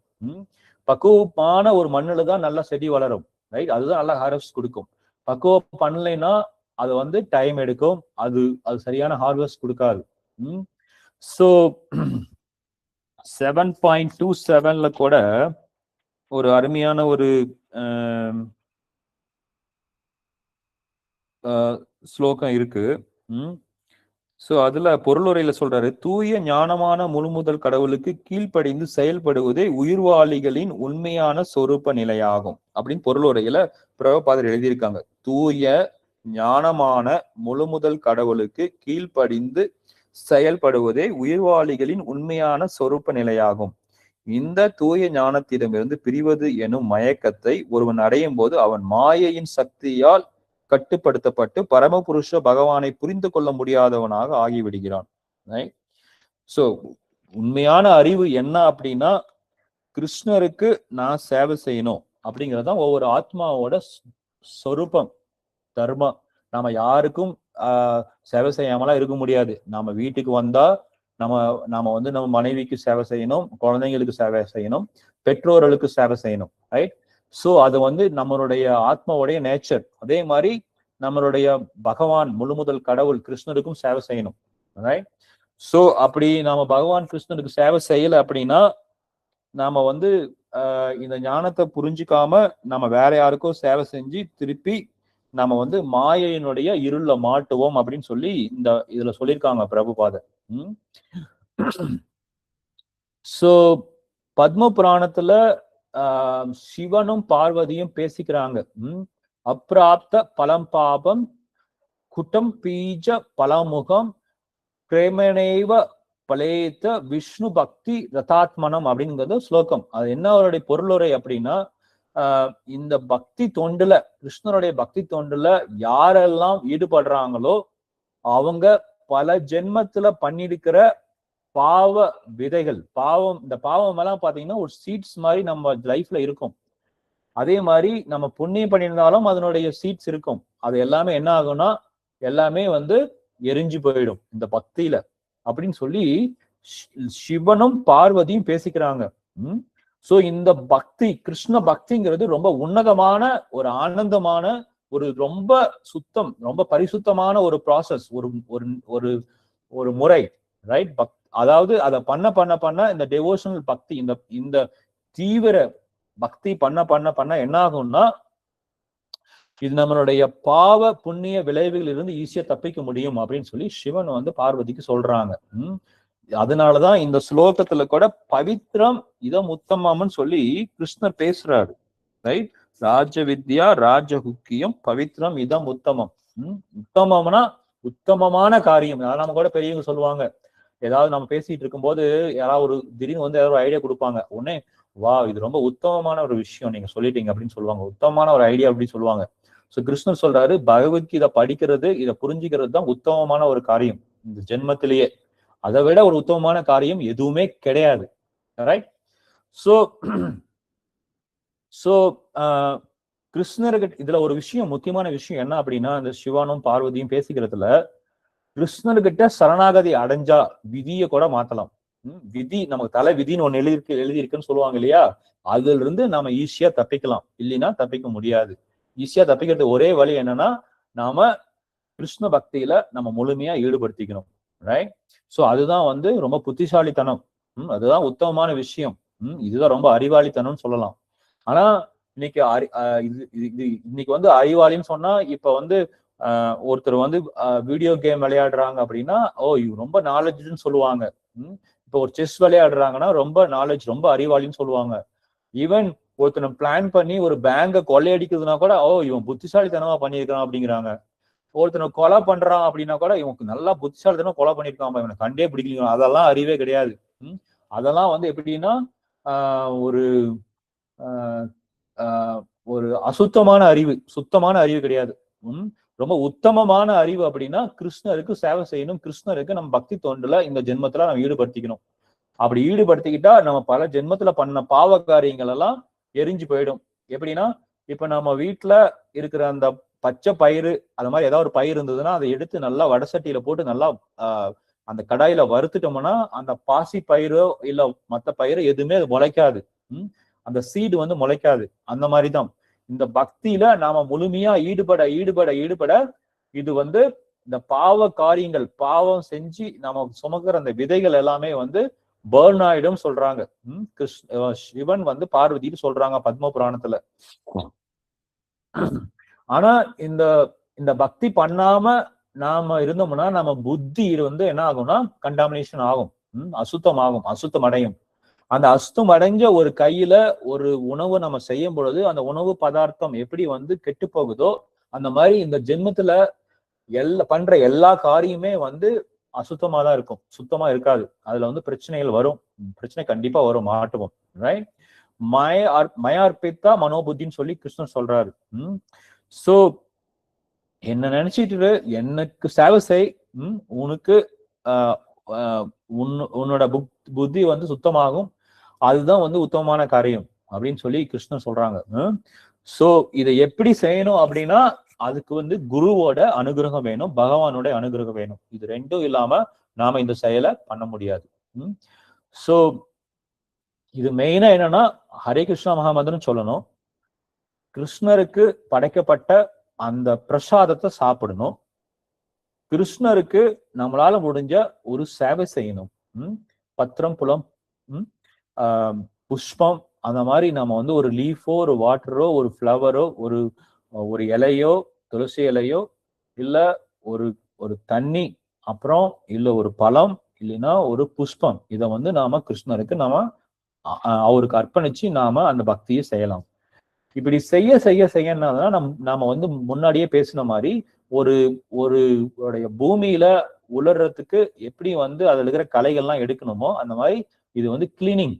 பக்குவமான ஒரு மண்ணுல தான் நல்லா செடி வளரும். ரைட்? அதுதான் நல்லா ஹார்வெஸ்ட் கொடுக்கும். பக்குவம் பண்ணலைன்னா அது வந்து டைம் எடுக்கும், அது அது சரியான ஹார்வெஸ்ட் கொடுக்காது. ஸோ 7.27ல கூட ஒரு அருமையான ஒரு ஸ்லோகம் இருக்கு. சோ அதுல பொருளுரையில சொல்றாரு, தூய ஞானமான முழுமுதல் கடவுளுக்கு கீழ்ப்படிந்து செயல்படுவதே உயிர்வாளிகளின் உண்மையான சொரூப நிலையாகும் அப்படின்னு பொருளுரையில பிரபுபாதர் எழுதியிருக்காங்க. தூய ஞானமான முழுமுதல் கடவுளுக்கு கீழ்ப்படிந்து செயல்படுவதே உயிர்வாளிகளின் உண்மையான சொரூப நிலையாகும். இந்த தூய ஞானத்திடமிருந்து பிரிவது எனும் மயக்கத்தை ஒருவன் அடையும் போது அவன் மாயையின் சக்தியால் கட்டுப்படுத்தப்பட்டு பரமபுருஷ பகவானை புரிந்து கொள்ள முடியாதவனாக ஆகிவிடுகிறான். சோ உண்மையான அறிவு என்ன அப்படின்னா, கிருஷ்ணருக்கு நான் சேவை செய்யணும் அப்படிங்கறதுதான் ஒவ்வொரு ஆத்மாவோட சொரூபம், தர்மம். நாம யாருக்கும் சேவை செய்யாமலாம் இருக்க முடியாது. நாம வீட்டுக்கு வந்தா நாம வந்து நம்ம மனைவிக்கு சேவை செய்யணும், குழந்தைங்களுக்கு சேவை செய்யணும், பெற்றோர்களுக்கு சேவை செய்யணும். ரைட்? சோ அது வந்து நம்மளுடைய ஆத்மாவுடைய நேச்சர். அதே மாதிரி நம்மளுடைய பகவான் முழுமுதல் கடவுள் கிருஷ்ணருக்கும் சேவை செய்யணும். ரைட்? சோ அப்படி நாம பகவான் கிருஷ்ணருக்கு சேவை செய்யல அப்படின்னா நாம வந்து இந்த ஞானத்தை புரிஞ்சுக்காம நம்ம வேற யாருக்கும் சேவை செஞ்சு திருப்பி நம்ம வந்து மாயையினுடைய இருள மாட்டுவோம் அப்படின்னு சொல்லி இந்த இதுல சொல்லியிருக்காங்க பிரபுபாதர். சோ பத்ம புராணத்துல சிவனும் பார்வதியும் பேசிக்கிறாங்க. அப்பிராப்த பலம் பாபம் குட்டம் பீஜ பலமுகம் பிரேமனேவ பலேத்த விஷ்ணு பக்தி ரதாத்மனம் அப்படிங்கிறது ஸ்லோகம். அது என்ன அவருடைய பொருளுரை அப்படின்னா, இந்த பக்தி தொண்டுல, கிருஷ்ணருடைய பக்தி தொண்டுல யாரெல்லாம் ஈடுபடுறாங்களோ அவங்க பல ஜென்மத்துல பண்ணிருக்கிற பாவ விதைகள், பாவம், இந்த பாவம் எல்லாம் பாத்தீங்கன்னா ஒரு சீட்ஸ் மாதிரி நம்ம லைஃப்ல இருக்கும். அதே மாதிரி நம்ம புண்ணியம் பண்ணியிருந்தாலும் அதனுடைய சீட்ஸ் இருக்கும். அது எல்லாமே என்ன ஆகும்னா எல்லாமே வந்து எரிஞ்சு போயிடும் இந்த பக்தியில அப்படின்னு சொல்லி சிவனும் பார்வதியும் பேசிக்கிறாங்க. சோ இந்த பக்தி, கிருஷ்ண பக்திங்கிறது ரொம்ப உன்னதமான ஒரு ஆனந்தமான ஒரு ரொம்ப சுத்தம், ரொம்ப பரிசுத்தமான ஒரு ப்ராசஸ், ஒரு ஒரு ஒரு முறை. ரைட்? அதாவது அதை பண்ண இந்த டெவோஷனல் பக்தி, இந்த தீவிர பக்தி பண்ண என்ன ஆகும்னா இது நம்மளுடைய பாவ புண்ணிய விளைவுகள் இருந்து ஈஸியா தப்பிக்க முடியும் அப்படின்னு சொல்லி சிவன் வந்து பார்வதிக்கு சொல்றாங்க. அதனாலதான் இந்த ஸ்லோகத்துல கூட பவித்ரம் இதம் உத்தமம்னு சொல்லி கிருஷ்ணர் பேசுறாரு. ரைட்? ராஜ வித்யா ராஜகுக்கியம் பவித்ரம் இதம் உத்தமம். உத்தமம்னா உத்தமமான காரியம். நம்ம கூட பெரியவங்க சொல்லுவாங்க, ஏதாவது நம்ம பேசிட்டு இருக்கும் போது யாராவது ஒரு திடீர்னு வந்து ஏதாவது ஒரு ஐடியா கொடுப்பாங்க, உடனே வா இது ரொம்ப உத்தமமான ஒரு விஷயம் நீங்க சொல்லிட்டீங்க அப்படின்னு சொல்லுவாங்க, உத்தமமான ஒரு ஐடியா அப்படின்னு சொல்லுவாங்க. சோ கிருஷ்ணர் சொல்றாரு, பகவத்கீதை படிக்கிறது, இதை புரிஞ்சுக்கிறது தான் உத்தமமான ஒரு காரியம் இந்த ஜென்மத்திலேயே. அதை விட ஒரு உத்தமமான காரியம் எதுவுமே கிடையாது. ரைட்? சோ சோ கிருஷ்ணர்கிட்ட இதுல ஒரு விஷயம், முக்கியமான விஷயம் என்ன அப்படின்னா, இந்த சிவனும் பார்வதியும் பேசிக்கிறதுல கிருஷ்ணர்கிட்ட சரணாகதி அடைஞ்சா விதியை கூட மாத்தலாம். விதி நமக்கு தலை விதின்னு ஒண்ணு எழுதியிருக்குன்னு சொல்லுவாங்க இல்லையா, அதுல இருந்து நாம ஈஸியா தப்பிக்கலாம், இல்லைன்னா தப்பிக்க முடியாது. ஈஸியா தப்பிக்கிறது ஒரே வழி என்னன்னா, நாம கிருஷ்ண பக்தியில நம்ம முழுமையா ஈடுபடுத்திக்கணும். ரைட்? சோ அதுதான் வந்து ரொம்ப புத்திசாலித்தனம். அதுதான் உத்தமமான விஷயம். இதுதான் ரொம்ப அறிவாளித்தனம்னு சொல்லலாம். ஆனா இன்னைக்கு இன்னைக்கு வந்து அறிவாளின்னு சொன்னா, இப்ப வந்து ஒருத்தர் வந்து வீடியோ கேம் விளையாடுறாங்க அப்படின்னா, ஓ இவங்க ரொம்ப நாலேஜ்னு சொல்லுவாங்க. இப்ப ஒரு செஸ் விளையாடுறாங்கன்னா ரொம்ப நாலேஜ், ரொம்ப அறிவாளின்னு சொல்லுவாங்க. ஈவன் ஒருத்தனை பிளான் பண்ணி ஒரு பேங்கை கொள்ளையடிக்கிறதுனா கூட, ஓ இவன் புத்திசாலித்தனமா பண்ணியிருக்கான் அப்படிங்கிறாங்க. ஒருத்தனை கொலை பண்றான் அப்படின்னா கூட, இவனுக்கு நல்லா புத்திசாலித்தனமா கொலை பண்ணியிருக்கான், இவனை கண்டே பிடிக்கல. அதெல்லாம் அறிவே கிடையாது. அதெல்லாம் வந்து எப்படின்னா ஒரு ஒரு அசுத்தமான அறிவு, சுத்தமான அறிவு கிடையாது. ரொம்ப உத்தமமான அறிவு அப்படின்னா கிருஷ்ணருக்கு சேவை செய்யணும், கிருஷ்ணருக்கு நம்ம பக்தி தொண்டுல இந்த ஜென்மத்துல நம்ம ஈடுபடுத்திக்கணும். அப்படி ஈடுபடுத்திக்கிட்டா நம்ம பல ஜென்மத்துல பண்ண பாவ காரியங்கள் எல்லாம் எரிஞ்சு போயிடும். எப்படின்னா, இப்ப நம்ம வீட்டுல இருக்கிற அந்த பச்சை பயிறு, அது மாதிரி ஏதாவது ஒரு பயிர் இருந்ததுன்னா அதை எடுத்து நல்லா வடசட்டியில போட்டு நல்லா அந்த கடாயில வறுத்துட்டோம்னா அந்த பாசி பயிரோ இல்ல மத்த பயிரோ எதுவுமே அது முளைக்காது. அந்த சீடு வந்து முளைக்காது. அந்த மாதிரிதான் இந்த பக்தியில நாம முழுமையா ஈடுபட இது வந்து இந்த பாவ காரியங்கள், பாவம் செஞ்சு நம்ம சுமக்கிற அந்த விதைகள் எல்லாமே வந்து பேர்ன் ஆயிடும் சொல்றாங்க. சிவன் வந்து பார்வதினு சொல்றாங்க பத்ம புராணத்துல. ஆனா இந்த இந்த பக்தி பண்ணாம நாம இருந்தோம்னா நம்ம புத்தி வந்து என்ன ஆகும்னா கண்டாமினேஷன் ஆகும், அசுத்தம் ஆகும், அசுத்தம் அடையும். அந்த அசுத்தம் அடைஞ்ச ஒரு கையில ஒரு உணவு நம்ம செய்யும் பொழுது அந்த உணவு பதார்த்தம் எப்படி வந்து கெட்டு போகுதோ அந்த மாதிரி இந்த ஜென்மத்துல பண்ற எல்லா காரியமே வந்து அசுத்தமா தான் இருக்கும், சுத்தமா இருக்காது. அதுல வந்து பிரச்சனைகள் வரும், பிரச்சனை கண்டிப்பா வரும், மாட்டுவோம். ரைட்? மயார்பித்தா மனோபுத்தின்னு சொல்லி கிருஷ்ணன் சொல்றாரு. சோ என்ன நினைச்சிட்டு எனக்கு சேவை செய், உனக்கு உன்னோட புத்தி வந்து சுத்தமாகும், அதுதான் வந்து உத்தமமான காரியம் அப்படின்னு சொல்லி கிருஷ்ணன் சொல்றாங்க. சோ இதை எப்படி செய்யணும் அப்படின்னா அதுக்கு வந்து குருவோட அனுகிரகம் வேணும், பகவானோட அனுகிரகம் வேணும். இது ரெண்டும் இல்லாம நாம இந்த செயலை பண்ண முடியாது. சோ இது மெயினா என்னன்னா ஹரே கிருஷ்ணா மகாமந்திரம் சொல்லணும், கிருஷ்ணருக்கு படைக்கப்பட்ட அந்த பிரசாதத்தை சாப்பிடணும், கிருஷ்ணருக்கு நம்மளால முடிஞ்ச ஒரு சேவை செய்யணும். பத்திரம், புலம், புஷ்பம், அந்த மாதிரி நம்ம வந்து ஒரு லீஃபோ, ஒரு வாட்டரோ, ஒரு ஃப்ளவரோ, ஒரு இலையோ, துளசி இலையோ, இல்ல ஒரு தண்ணி, அப்புறம் இல்ல ஒரு பழம், இல்லைன்னா ஒரு புஷ்பம், இதை வந்து நாம கிருஷ்ணருக்கு நாம அவருக்கு அர்ப்பணிச்சு நாம அந்த பக்தியை செய்யலாம். இப்படி செய்ய செய்ய செய்யணும்னா நாம வந்து முன்னாடியே பேசின மாதிரி ஒரு பூமியில உலர்றதுக்கு எப்படி வந்து அதுல இருக்கிற களைகள்லாம் எடுக்கணுமோ அந்த மாதிரி இது வந்து கிளீனிங்,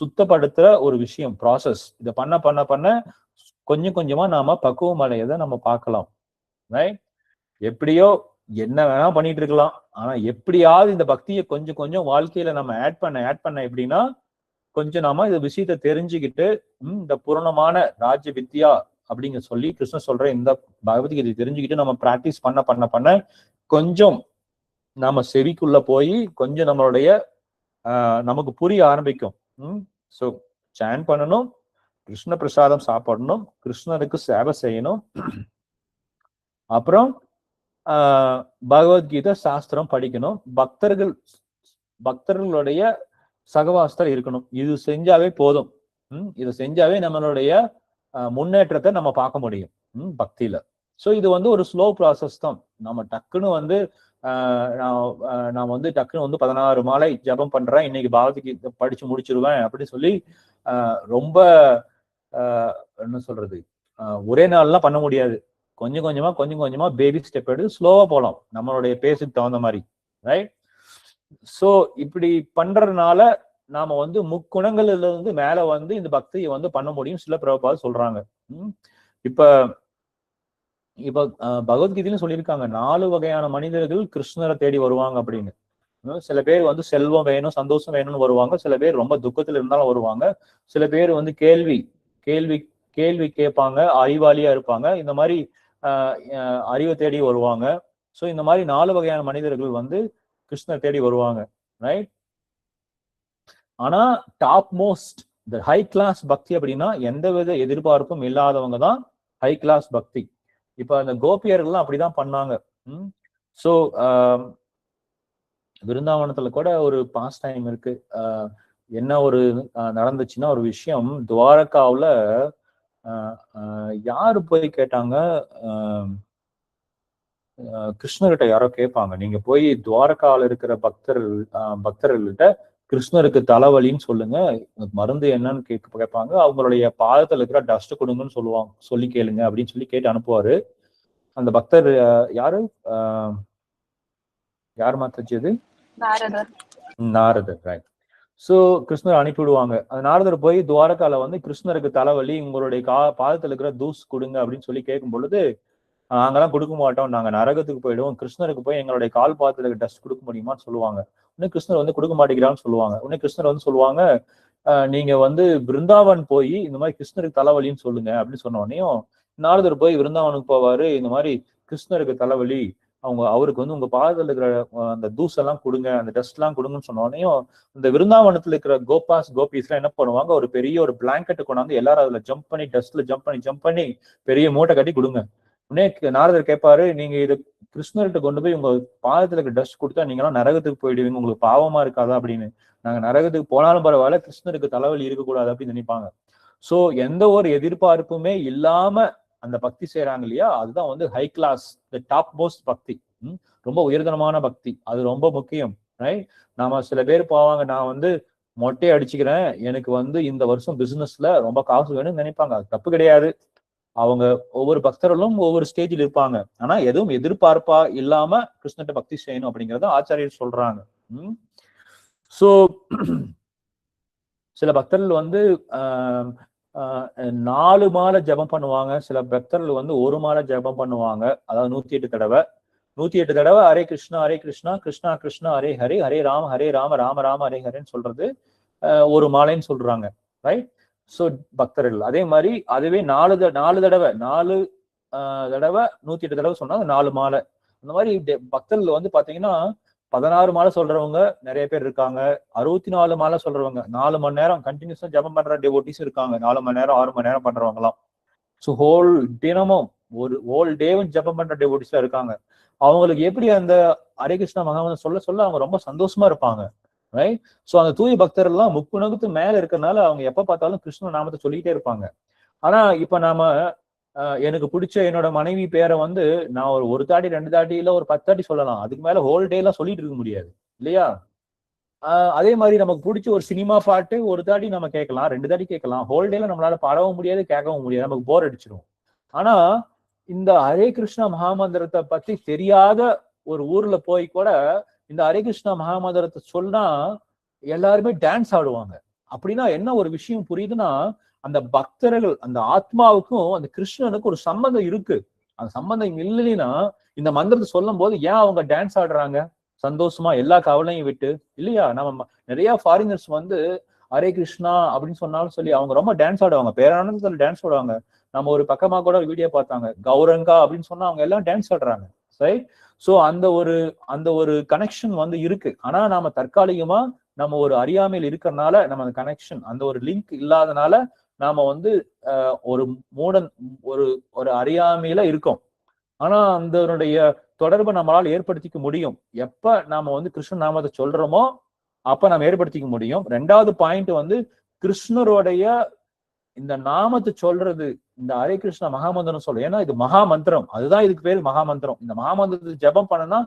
சுத்தப்படுத்துற ஒரு விஷயம், ப்ராசஸ். இதை பண்ண பண்ண பண்ண கொஞ்சம் கொஞ்சமா நாம பக்குவம் அடையதை நம்ம பார்க்கலாம். ரைட்? எப்படியோ என்ன வேணா பண்ணிட்டு இருக்கலாம், ஆனா எப்படியாவது இந்த பக்தியை கொஞ்சம் கொஞ்சம் வாழ்க்கையில நம்ம ஆட் பண்ண எப்படின்னா கொஞ்சம் நாம இந்த விஷயத்தை தெரிஞ்சுக்கிட்டு இந்த பூரணமான ராஜ்ய வித்யா அப்படிங்க சொல்லி கிருஷ்ணன் சொல்ற இந்த பகவத்கீதை தெரிஞ்சுக்கிட்டு நம்ம பிராக்டிஸ் பண்ண பண்ண பண்ண கொஞ்சம் நாம செவிக்குள்ள போய் கொஞ்சம் நம்மளுடைய நமக்கு புரிய ஆரம்பிக்கும். சோ சான் பண்ணணும், கிருஷ்ண பிரசாதம் சாப்பிடணும், கிருஷ்ணருக்கு சேவை செய்யணும், அப்புறம் பகவத்கீதை சாஸ்திரம் படிக்கணும், பக்தர்களுடைய சகவாசத்தில் இருக்கணும். இது செஞ்சாவே போதும். இதை செஞ்சாவே நம்மளுடைய முன்னேற்றத்தை நம்ம பார்க்க முடியும் பக்தியில. சோ இது வந்து ஒரு ஸ்லோ ப்ராசஸ் தான். நம்ம டக்குன்னு வந்து நான் வந்து டக்குன்னு வந்து 16 மாலை ஜபம் பண்றேன், இன்னைக்கு பகவத்கீதை படிச்சு முடிச்சிருவேன் அப்படின்னு சொல்லி ரொம்ப என்ன சொல்றது ஒரே நாள்லாம் பண்ண முடியாது. கொஞ்சம் கொஞ்சமா பேபி ஸ்டெப் எடுத்து ஸ்லோவா போகலாம், நம்மளுடைய பேஸுக்கு தகுந்த மாதிரி. ரைட்? சோ இப்படி பண்றதுனால நாம வந்து முக்குணங்கள்ல இருந்து மேல வந்து இந்த பக்தியை வந்து பண்ண முடியும் சில பிரபுபாதர் சொல்றாங்க. இப்ப பகவத்கீதையிலும் சொல்லியிருக்காங்க 4 வகையான மனிதர்கள் கிருஷ்ணரை தேடி வருவாங்க அப்படின்னு. சில பேர் வந்து செல்வம் வேணும், சந்தோஷம் வேணும்னு வருவாங்க, சில பேர் ரொம்ப துக்கத்துல இருந்தாலும் வருவாங்க, சில பேர் வந்து கேள்வி கேட்பாங்க, அறிவாளியா இருப்பாங்க, இந்த மாதிரி அறிவை தேடி வருவாங்க. சோ இந்த மாதிரி 4 வகையான மனிதர்கள் வந்து கிருஷ்ணர் தேடி வருவாங்க. ரைட்? ஆனா டாப் மோஸ்ட் இந்த ஹை கிளாஸ் பக்தி அப்படின்னா எந்தவித எதிர்பார்ப்பும் இல்லாதவங்க தான் ஹை கிளாஸ் பக்தி. இப்ப அந்த கோபியர்கள்லாம் அப்படிதான் பண்ணாங்க. சோ விருந்தாவனத்துல கூட ஒரு பாஸ் டைம் இருக்கு. என்ன ஒரு நடந்துச்சுன்னா ஒரு விஷயம், துவாரகாவுல யாரு போய் கேட்டாங்க, கிருஷ்ணர்கிட்ட யாரோ கேட்பாங்க, நீங்க போய் துவாரகாவில் இருக்கிற பக்தர்கள்கிட்ட கிருஷ்ணருக்கு தலைவலின்னு சொல்லுங்க, மருந்து என்னன்னு கேட்பாங்க, அவங்களுடைய பாதத்துல இருக்கிற டஸ்ட் கொடுங்கன்னு சொல்லி கேளுங்க அப்படின்னு சொல்லி கேட்டு அனுப்புவாரு. அந்த பக்தர் யாரு யார் மாத்தது? நாரதர். ரைட்? சோ கிருஷ்ணர் அனுப்பிவிடுவாங்க. அந்த நாரதர் போய் துவாரகால வந்து கிருஷ்ணருக்கு தலைவலி, உங்களுடைய பாதத்துல இருக்கிற தூஸ் கொடுங்க அப்படின்னு சொல்லி கேட்கும் பொழுது, நாங்கெல்லாம் கொடுக்க மாட்டோம், நாங்க நரகத்துக்கு போயிடுவோம், கிருஷ்ணருக்கு போய் எங்களுடைய கால் பாதத்துல டஸ்ட் கொடுக்க முடியுமான்னு சொல்லுவாங்க. உடனே கிருஷ்ணர் வந்து கொடுக்க மாட்டேங்கிறான்னு சொல்லுவாங்க. உடனே கிருஷ்ணர் வந்து சொல்லுவாங்க, நீங்க வந்து பிருந்தாவன் போய் இந்த மாதிரி கிருஷ்ணருக்கு தலைவலின்னு சொல்லுங்க அப்படின்னு சொன்ன உடனேயும் நாரதர் போய் விருந்தாவனுக்கு போவாரு, இந்த மாதிரி கிருஷ்ணருக்கு தலைவலி, அவருக்கு வந்து உங்க பாதத்துல இருக்கிற அந்த தூஸ் எல்லாம் கொடுங்க, அந்த டஸ்ட் எல்லாம் கொடுங்கன்னு சொன்ன உடனேயும் இந்த விருந்தாவனத்துல இருக்கிற கோபிஸ் எல்லாம் என்ன பண்ணுவாங்க, ஒரு பெரிய ஒரு பிளாங்கெட் கொண்டாந்து எல்லாரும் அதுல ஜம்ப் பண்ணி டஸ்ட்ல ஜம்ப் பண்ணி பெரிய மூட்டை கட்டி கொடுங்க. உடனே நாரதர் கேட்பாரு, நீங்க இது கிருஷ்ணர்கிட்ட கொண்டு போய் உங்க பாதத்துல இருக்க டஸ்ட் கொடுத்தா நீங்க எல்லாம் நரகத்துக்கு போயிடுவீங்க, உங்களுக்கு பாவமா இருக்காதா அப்படின்னு. நாங்க நரகத்துக்கு போனாலும் பரவாயில்ல, கிருஷ்ணருக்கு தலைவலி இருக்கக்கூடாது அப்படின்னு நினைப்பாங்க. சோ எந்த ஒரு எதிர்பார்ப்புமே இல்லாம அந்த பக்தி செய்யறாங்க இல்லையா, அதுதான் வந்து high class, the top most பக்தி. ரொம்ப உயர்தனமான பக்தி, அது ரொம்ப முக்கியம். ரைட்? நாம சில பேர் போவாங்க, நான் வந்து மொட்டையை அடிச்சுக்கிறேன், எனக்கு வந்து இந்த வருஷம் பிசினஸ்ல ரொம்ப காசு வேணும்னு நினைப்பாங்க. அது தப்பு கிடையாது. அவங்க ஒவ்வொரு பக்தர்களும் ஒவ்வொரு ஸ்டேஜில் இருப்பாங்க. ஆனா எதுவும் எதிர்பார்ப்பா இல்லாம கிருஷ்ணர்கிட்ட பக்தி செய்யணும் அப்படிங்கறத ஆச்சாரியர் சொல்றாங்க. சோ சில பக்தர்கள் வந்து 4 மாலை ஜபம் பண்ணுவாங்க, சில பக்தர்கள் வந்து 1 மாலை ஜபம் பண்ணுவாங்க. அதாவது 108 தடவை. 108 தடவை ஹரே கிருஷ்ணா ஹரே கிருஷ்ணா கிருஷ்ணா கிருஷ்ணா ஹரே ஹரே ஹரே ராம ராம ராம ஹரே ஹரேன்னு சொல்றது ஒரு மாலைன்னு சொல்றாங்க. ரைட்? சோ பக்தர்கள் அதே மாதிரி அதுவே 4 தடவை 108 தடவை சொன்னா 4 மாலை. அந்த மாதிரி பக்தர்கள் வந்து பாத்தீங்கன்னா 16 மாலை சொல்றவங்க நிறைய பேர் இருக்காங்க. 64 மாலை சொல்றவங்க, 4 மணி நேரம் கண்டினியூஸா ஜபம் பண்ற டிவோட்டிஸ் இருக்காங்க. 4 மணி நேரம் 6 மணி நேரம் பண்றவங்க எல்லாம். ஸோ தினமும் ஒரு ஹோல் டேவும் ஜபம் பண்ற டிவோட்டிஸ்ல இருக்காங்க. அவங்களுக்கு எப்படி அந்த ஹரே கிருஷ்ணா மகாமந்திரம் சொல்ல சொல்ல அவங்க ரொம்ப சந்தோஷமா இருப்பாங்க. ரைட்? சோ அந்த தூய பக்தர்கள் எல்லாம் முக்குணகுத்து மேல இருக்கறனால அவங்க எப்ப பார்த்தாலும் கிருஷ்ண நாமத்தை சொல்லிக்கிட்டே இருப்பாங்க. ஆனா இப்ப நாம எனக்கு பிடிச்ச என்னோட மனைவி பேரை வந்து நான் ஒரு தாட்டி 2 தாட்டி இல்ல ஒரு 10 தாட்டி சொல்லலாம். அதுக்கு மேல ஹோல் டே எல்லாம் சொல்லிட்டு இருக்க முடியாது இல்லையா? அதே மாதிரி நமக்கு பிடிச்ச ஒரு சினிமா பாட்டு ஒரு தாட்டி நம்ம கேட்கலாம், 2 தாட்டி கேட்கலாம். ஹோல் டேல நம்மளால பாடவும் முடியாது, கேட்கவும் முடியாது, நமக்கு போர் அடிச்சிடும். ஆனா இந்த ஹரே கிருஷ்ணா மகாமந்திரத்தை பத்தி தெரியாத ஒரு ஊர்ல போய் கூட இந்த ஹரே கிருஷ்ணா மகாமந்திரத்தை சொன்னா எல்லாருமே டான்ஸ் ஆடுவாங்க. அப்படின்னா என்ன ஒரு விஷயம் புரியுதுன்னா, அந்த பக்தர்கள் அந்த ஆத்மாவுக்கும் அந்த கிருஷ்ணனுக்கும் ஒரு சம்பந்தம் இருக்கு. அந்த சம்பந்தம் இல்லைன்னா இந்த மந்திரத்தை சொல்லும் போது ஏன் அவங்க டான்ஸ் ஆடுறாங்க சந்தோஷமா எல்லா கவலையும் விட்டு? இல்லையா? நம்ம நிறைய ஃபாரினர்ஸ் வந்து ஹரே கிருஷ்ணா அப்படின்னு சொன்னாலும் சொல்லி அவங்க ரொம்ப டான்ஸ் ஆடுவாங்க, பேரானந்தத்துல டான்ஸ் ஆடுவாங்க. நம்ம ஒரு பக்கமா கூட வீடியோ பார்த்தாங்க, கௌரங்கா அப்படின்னு சொன்னா அவங்க எல்லாம் டான்ஸ் ஆடுறாங்க. ரைட்? சோ அந்த ஒரு கனெக்ஷன் வந்து இருக்கு. ஆனா நாம தற்காலிகமா நம்ம ஒரு அறியாமையில் இருக்கிறதுனால நம்ம அந்த கனெக்ஷன் அந்த ஒரு லிங்க் இல்லாதனால நாம வந்து ஒரு மூடன் ஒரு ஒரு அறியாமையில இருக்கோம். ஆனா அந்த தொடர்பை நம்மளால ஏற்படுத்திக்க முடியும் எப்ப நாம வந்து கிருஷ்ண நாமத்தை சொல்றோமோ அப்ப நம்ம ஏற்படுத்திக்க முடியும். 2வது பாயிண்ட் வந்து கிருஷ்ணருடைய இந்த நாமத்தை சொல்றது, இந்த ஹரே கிருஷ்ணா மகாமந்திரம் சொல்ற, ஏன்னா இது மகாமந்திரம், அதுதான் இதுக்கு பேரு மகாமந்திரம். இந்த மகாமந்திரத்தை ஜபம் பண்ணனா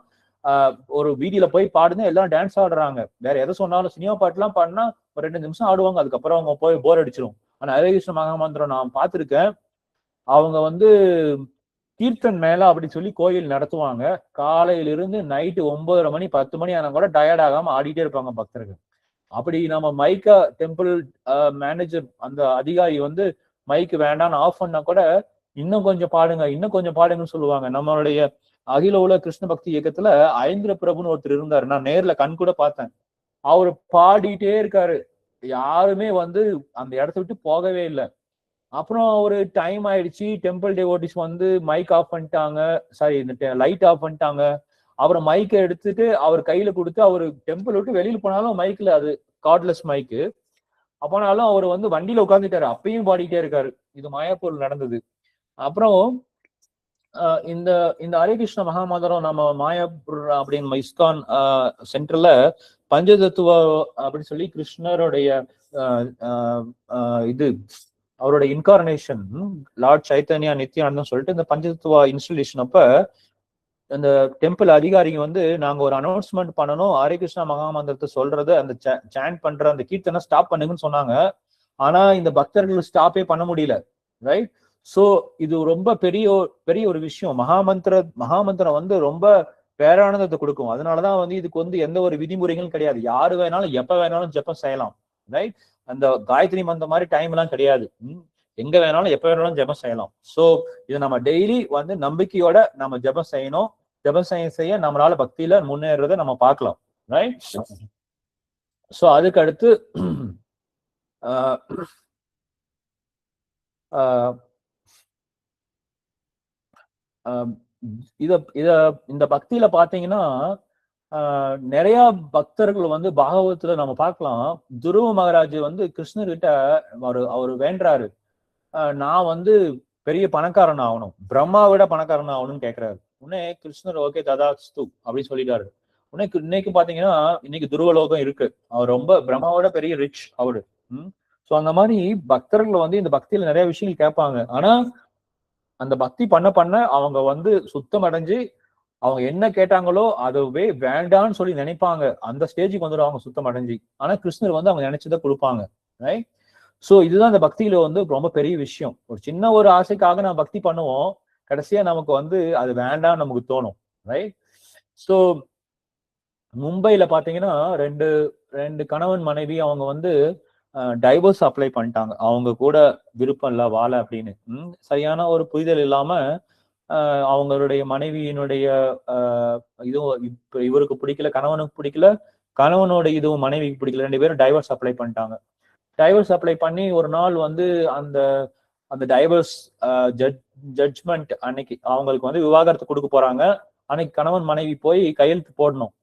ஒரு வீதியில போய் பாடுங்க, எல்லாம் டான்ஸ் ஆடுறாங்க. வேற எதை சொன்னாலும் சினிமா பாட்டு எல்லாம் பாடினா ஒரு 2 நிமிஷம் ஆடுவாங்க, அதுக்கப்புறம் அவங்க போய் போர் அடிச்சிடும். ஆனா ஹரே கிருஷ்ண மகாமந்திரம் நான் பார்த்திருக்கேன், அவங்க வந்து கீர்த்தன் மேல அப்படி சொல்லி கோயில் நடத்துவாங்க. காலையிலிருந்து நைட்டு 9:30 மணி 10 மணி ஆனா கூட டயர்ட் ஆகாம ஆடிட்டே இருப்பாங்க பக்தர்கள். அப்படி நம்ம மைக்கா டெம்பிள் மேனேஜர் அந்த அதிகாரி வந்து மைக்கு வேண்டாம்னு ஆஃப் பண்ணா கூட இன்னும் கொஞ்சம் பாடுங்க இன்னும் கொஞ்சம் பாடுங்கன்னு சொல்லுவாங்க. நம்மளுடைய அகில உலக கிருஷ்ண பக்தி இயக்கத்துல ஐந்திர பிரபுன்னு ஒருத்தர் இருந்தாரு, நான் நேர்ல கண் கூட பார்த்தேன். அவரு பாடிட்டே இருக்காரு, யாருமே வந்து அந்த இடத்த விட்டு போகவே இல்லை. அப்புறம் ஒரு டைம் ஆயிடுச்சு, டெம்பிள் டிவோட்டிஸ் வந்து மைக் ஆஃப் பண்ணிட்டாங்க, சாரி லைட் ஆஃப் பண்ணிட்டாங்க. அப்புறம் மைக்கை எடுத்துட்டு அவர் கையில கொடுத்து அவரு டெம்பிள் விட்டு வெளியில போனாலும் மைக்ல அது கார்ட்லெஸ் மைக்கு, அப்பனாலும் அவர் வந்து வண்டியில உட்காந்துட்டாரு, அப்பயும் பாடிட்டே இருக்காரு. இது மாயாப்பூர் நடந்தது. அப்புறம் இந்த இந்த ஹரே கிருஷ்ண மகாமந்திரம் நம்ம மாயாப்பூர் அப்படின்னு இஸ்கான் சென்டர்ல பஞ்சதத்துவ அப்படின்னு சொல்லி கிருஷ்ணருடைய இது அவரோட இன்கார்னேஷன் லார்ட் சைத்தன்யா நித்யானந்தம் சொல்லிட்டு இந்த பஞ்சதத்துவ இன்ஸ்டாலேஷன் அப்ப அந்த டெம்பிள் அதிகாரிங்க வந்து நாங்க ஒரு அனௌன்ஸ்மெண்ட் பண்ணணும், ஹரே கிருஷ்ணா மகாமந்திரத்தை சொல்றது அந்த சாண்ட் பண்ற அந்த கீர்த்தனை ஸ்டாப் பண்ணுங்கன்னு சொன்னாங்க. ஆனா இந்த பக்தர்கள் ஸ்டாப்பே பண்ண முடியல. ரைட்? சோ இது ரொம்ப பெரிய ஒரு விஷயம். மகாமந்திரம் வந்து ரொம்ப பேரானந்தத்தை கொடுக்கும். அதனாலதான் வந்து இதுக்கு வந்து எந்த ஒரு விதிமுறைகளும் கிடையாது. யாரு வேணாலும் எப்ப வேணாலும் ஜெபம் செய்யலாம். ரைட்? அந்த காயத்ரி மந்திரம் மாதிரி டைம் எல்லாம் கிடையாது. எங்க வேணாலும் எப்ப வேணாலும் ஜெபம் செய்யலாம். சோ இதை நம்ம டெய்லி வந்து நம்பிக்கையோட நம்ம ஜெபம் செய்யணும். ஜெபம் செய்ய நம்மளால பக்தியில முன்னேறத நம்ம பார்க்கலாம். ரைட்? சோ அதுக்கு அடுத்து இந்த பக்தியில பாத்தீங்கன்னா நிறைய பக்தர்கள் வந்து பாகவத்துல நம்ம பார்க்கலாம். துருவ மகாராஜ் வந்து கிருஷ்ணர்கிட்ட அவரு வேண்டாரு, நான் வந்து பெரிய பணக்காரன் ஆகணும், பிரம்மாவை விட பணக்காரன் ஆகணும்னு கேட்கிறாரு. உடனே கிருஷ்ணர் ஓகே ததாஸ்து அப்படின்னு சொல்லிட்டாரு. உடனே இன்னைக்கு பாத்தீங்கன்னா இன்னைக்கு துருவலோகம் இருக்கு, அவர் ரொம்ப பிரம்மாவோட பெரிய ரிச் அவரு. சோ அந்த மாதிரி பக்தர்கள் வந்து இந்த பக்தியில நிறைய விஷயங்கள் கேட்பாங்க. ஆனா அந்த பக்தி பண்ண பண்ண அவங்க வந்து சுத்தம் அடைஞ்சு அவங்க என்ன கேட்டாங்களோ அதுவே வேண்டான்னு சொல்லி நினைப்பாங்க. அந்த ஸ்டேஜுக்கு வந்துடும் அவங்க சுத்தம் அடைஞ்சு. ஆனா கிருஷ்ணர் வந்து அவங்க நினைச்சதை கொடுப்பாங்க. ரைட். சோ இதுதான் இந்த பக்தியில வந்து ரொம்ப பெரிய விஷயம். ஒரு சின்ன ஒரு ஆசைக்காக நான் பக்தி பண்ணுவோம், கடைசியா நமக்கு வந்து அது வேண்டாம் நமக்கு தோணும். ரைட். சோ மும்பைல பாத்தீங்கன்னா ரெண்டு ரெண்டு கணவன் மனைவி அவங்க வந்து டைவர்ஸ் அப்ளை பண்ணிட்டாங்க. அவங்க கூட விருப்பம் இல்ல வாழ அப்படின்னு. சரியான ஒரு புரிதல் இல்லாம அவங்களுடைய மனைவியினுடைய இதுவும் இப்ப இவருக்கு பிடிக்கல, கணவனுக்கு பிடிக்கல, கணவனோட இதுவும் மனைவிக்கு பிடிக்கல, 2 பேரும் டைவர்ஸ் அப்ளை பண்ணிட்டாங்க. டைவர்ஸ் அப்ளை பண்ணி ஒரு நாள் வந்து அந்த அந்த டைவர்ஸ் ஜட்ஜ்மெண்ட் அன்னைக்கு அவங்களுக்கு வந்து விவாகரத்து கொடுக்க போறாங்க. அன்னைக்கு கணவன் மனைவி போய் கையெழுத்து போடணும்.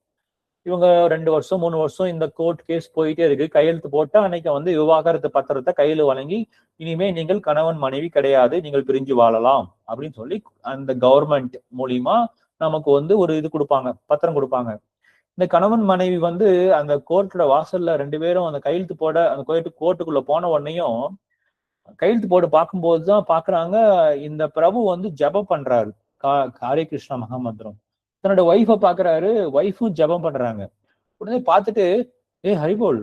இவங்க 2 வருஷம் 3 வருஷம் இந்த கோர்ட் கேஸ் போயிட்டே இருக்கு. கையெழுத்து போட்டா அன்னைக்கு வந்து விவாகரத்து பத்திரத்தை கையில வழங்கி இனிமே நீங்கள் கணவன் மனைவி கிடையாது, நீங்கள் பிரிஞ்சு வாழலாம் அப்படின்னு சொல்லி அந்த கவர்மெண்ட் மூலியமா நமக்கு வந்து ஒரு இது கொடுப்பாங்க, பத்திரம் கொடுப்பாங்க. இந்த கணவன் மனைவி வந்து அந்த கோர்ட்டோட வாசல்ல 2 பேரும் அந்த கையெழுத்து போட அந்த கோர்ட்டுக்குள்ள போன உடனேயும் கையெழுத்து போட்டு பார்க்கும்போதுதான் பாக்குறாங்க இந்த பிரபு வந்து ஜபம் பண்றாரு ஹரே கிருஷ்ணா மகாமந்திரம். தன்னோட ஒய்ஃபை பாக்குறாரு, ஒய்ஃபும் ஜபம் பண்றாங்க. உடனே பார்த்துட்டு ஹரிபோல்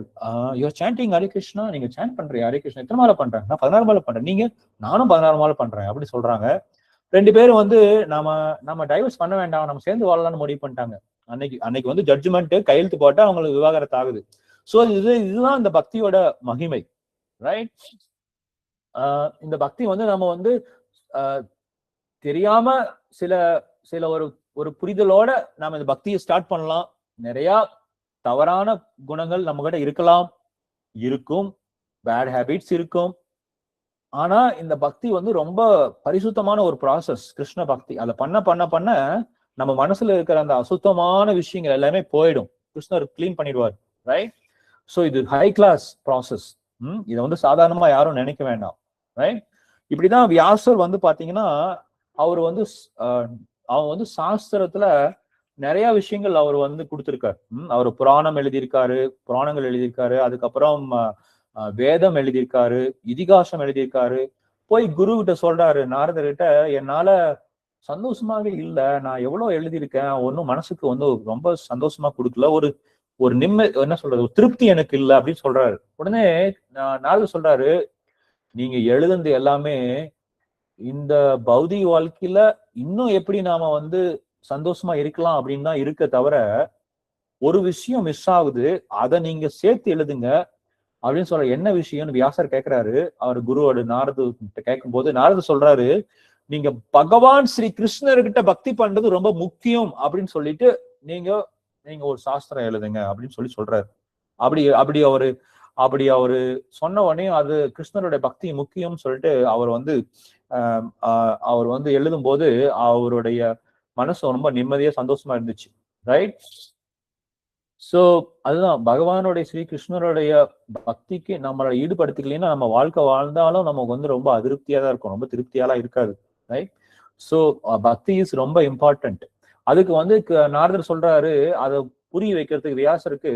யூஆர் சாண்டிங் ஹரே கிருஷ்ணா, நீங்க சாண்ட் பண்றீங்க ஹரே கிருஷ்ணா, எத்தனை மாலை பண்றேன்? நான் 16 மாலை பண்றேன். நீங்க? நானும் 16 மாலை பண்றேன் அப்படி சொல்றாங்க. 2 பேரும் வந்து நம்ம டைவர்ஸ் பண்ண வேண்டாம், நம்ம சேர்ந்து வாழலாம்னு முடிவு பண்ணிட்டாங்க. அன்னைக்கு வந்து ஜட்ஜ்மெண்ட் கையெழுத்து போட்டா அவங்களுக்கு விவாகரத்து ஆகுது. சோ இதுதான் இந்த பக்தியோட மகிமை. ரைட். இந்த பக்தி வந்து நம்ம வந்து தெரியாம சில சில ஒரு புரிதலோட நாம இந்த பக்தியை ஸ்டார்ட் பண்ணலாம். நிறைய தவறான குணங்கள் நம்ம கிட்ட இருக்கலாம், இருக்கும், பேட் ஹேபிட்ஸ் இருக்கும். ஆனா இந்த பக்தி வந்து ரொம்ப பரிசுத்தமான ஒரு ப்ராசஸ். கிருஷ்ண பக்தி அதை பண்ண பண்ண பண்ண நம்ம மனசுல இருக்கிற அந்த அசுத்தமான விஷயங்கள் எல்லாமே போயிடும். கிருஷ்ணர் கிளீன் பண்ணிடுவார். ரைட். சோ இது ஹை கிளாஸ் ப்ராசஸ். இதை வந்து சாதாரணமா யாரும் நினைக்க வேண்டாம். ரைட். இப்படிதான் வியாசர் வந்து பாத்தீங்கன்னா அவர் வந்து அவங்க வந்து சாஸ்திரத்துல நிறைய விஷயங்கள் அவர் வந்து கொடுத்திருக்காரு. அவர் புராணங்கள் எழுதியிருக்காரு, அதுக்கப்புறம் வேதம் எழுதியிருக்காரு, இதிகாசம் எழுதியிருக்காரு. போய் குரு கிட்ட சொல்றாரு, நாரதர்கிட்ட, என்னால சந்தோஷமாவே இல்ல, நான் எவ்வளவு எழுதியிருக்கேன், ஒன்னும் மனசுக்கு வந்து ரொம்ப சந்தோஷமா கொடுக்கல, ஒரு என்ன சொல்றது, ஒரு திருப்தி எனக்கு இல்லை அப்படின்னு சொல்றாரு. உடனே நாரதர் சொல்றாரு, நீங்க எழுதுனது எல்லாமே இந்த பௌதிக வாழ்க்கையில இன்னும் எப்படி நாம வந்து சந்தோஷமா இருக்கலாம் அப்படின்னு தான் இருக்க தவிர ஒரு விஷயம் மிஸ் ஆகுது, அதை நீங்க சேர்த்து எழுதுங்க அப்படின்னு சொல்ற. என்ன விஷயம்னு வியாசர் கேட்கிறாரு. அவர் குருவோட நாரது கேட்கும் போது நாரது சொல்றாரு, நீங்க பகவான் ஸ்ரீ கிருஷ்ணர்கிட்ட பக்தி பண்றது ரொம்ப முக்கியம் அப்படின்னு சொல்லிட்டு நீங்க ஒரு சாஸ்திரம் எழுதுங்க அப்படின்னு சொல்றாரு. அப்படி அவரு சொன்ன உடனே அது கிருஷ்ணருடைய பக்தி முக்கியம் சொல்லிட்டு அவர் வந்து எழுதும் போது அவருடைய மனசு ரொம்ப நிம்மதியா சந்தோஷமா இருந்துச்சு. ரைட். சோ அதுதான் பகவானுடைய ஸ்ரீ கிருஷ்ணருடைய பக்திக்கு நம்மளை ஈடுபடுத்திக்கலைன்னா நம்ம வாழ்க்கை வாழ்ந்தாலும் நமக்கு வந்து ரொம்ப அதிருப்தியா தான் இருக்கும், ரொம்ப திருப்தியாலாம் இருக்காது. ரைட். சோ பக்தி இஸ் ரொம்ப இம்பார்ட்டன்ட். அதுக்கு வந்து நாரதர் சொல்றாரு, அதை புரிய வைக்கிறதுக்கு வியாசருக்கு,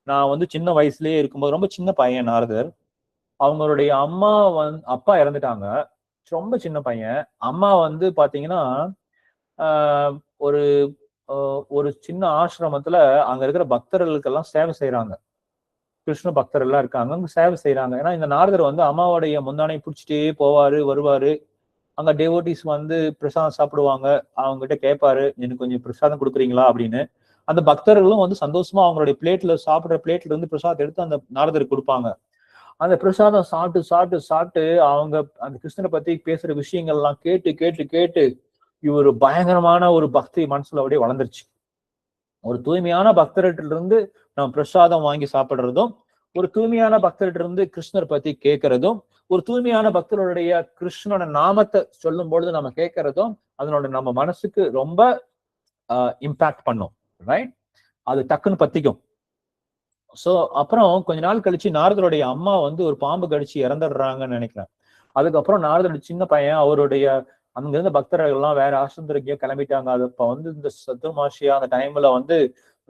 நான் வந்து சின்ன வயசுலயே இருக்கும்போது, ரொம்ப சின்ன பையன் நாரதர், அவங்களுடைய அப்பா இறந்துட்டாங்க, ரொம்ப சின்ன பையன். அம்மா வந்து பாத்தீங்கன்னா ஒரு சின்ன ஆசிரமத்துல அங்க இருக்கிற பக்தர்களுக்கெல்லாம் சேவை செய்யறாங்க. கிருஷ்ண பக்தர் எல்லாம் இருக்காங்க, அங்க சேவை செய்யறாங்க. ஏன்னா இந்த நாரதர் வந்து அம்மாவுடைய முந்தானை பிடிச்சிட்டே போவாரு வருவாரு. அங்க டெவோட்டிஸ் வந்து பிரசாதம் சாப்பிடுவாங்க, அவங்க கிட்ட கேட்பாரு, எனக்கு கொஞ்சம் பிரசாதம் கொடுக்குறீங்களா அப்படின்னு. அந்த பக்தர்களும் வந்து சந்தோஷமா அவங்களுடைய சாப்பிடுற பிளேட்ல இருந்து பிரசாதம் எடுத்து அந்த நாரதருக்கு கொடுப்பாங்க. அந்த பிரசாதம் சாப்பிட்டு அவங்க அந்த கிருஷ்ணரை பத்தி பேசுற விஷயங்கள் எல்லாம் கேட்டு கேட்டு கேட்டு இவர் பயங்கரமான ஒரு பக்தி மனசுல அப்படியே வளர்ந்துருச்சு. ஒரு தூய்மையான பக்தர்கிட்ட இருந்து நம்ம பிரசாதம் வாங்கி சாப்பிடுறதும், ஒரு தூய்மையான பக்தர்கிட்ட இருந்து கிருஷ்ணர் பத்தி கேட்கறதும், ஒரு தூய்மையான பக்தருடைய கிருஷ்ணனோட நாமத்தை சொல்லும் பொழுது நம்ம கேட்கறதும் அதனோட நம்ம மனசுக்கு ரொம்ப இம்பாக்ட் பண்ணும். ரைட். அது டக்குன்னு பத்திக்கும். சோ அப்புறம் கொஞ்ச நாள் கழிச்சு நாரதருடைய அம்மா வந்து ஒரு பாம்பு கடிச்சு இறந்துடுறாங்கன்னு நினைக்கிறேன். அதுக்கப்புறம் நாரதர் சின்ன பையன், அவருடைய அங்க இருந்த பக்தர்கள் எல்லாம் வேற ஆசிரமத்திற்கு கிளம்பிட்டாங்க. அது இப்ப வந்து இந்த சதுர்மாசியா அந்த டைம்ல வந்து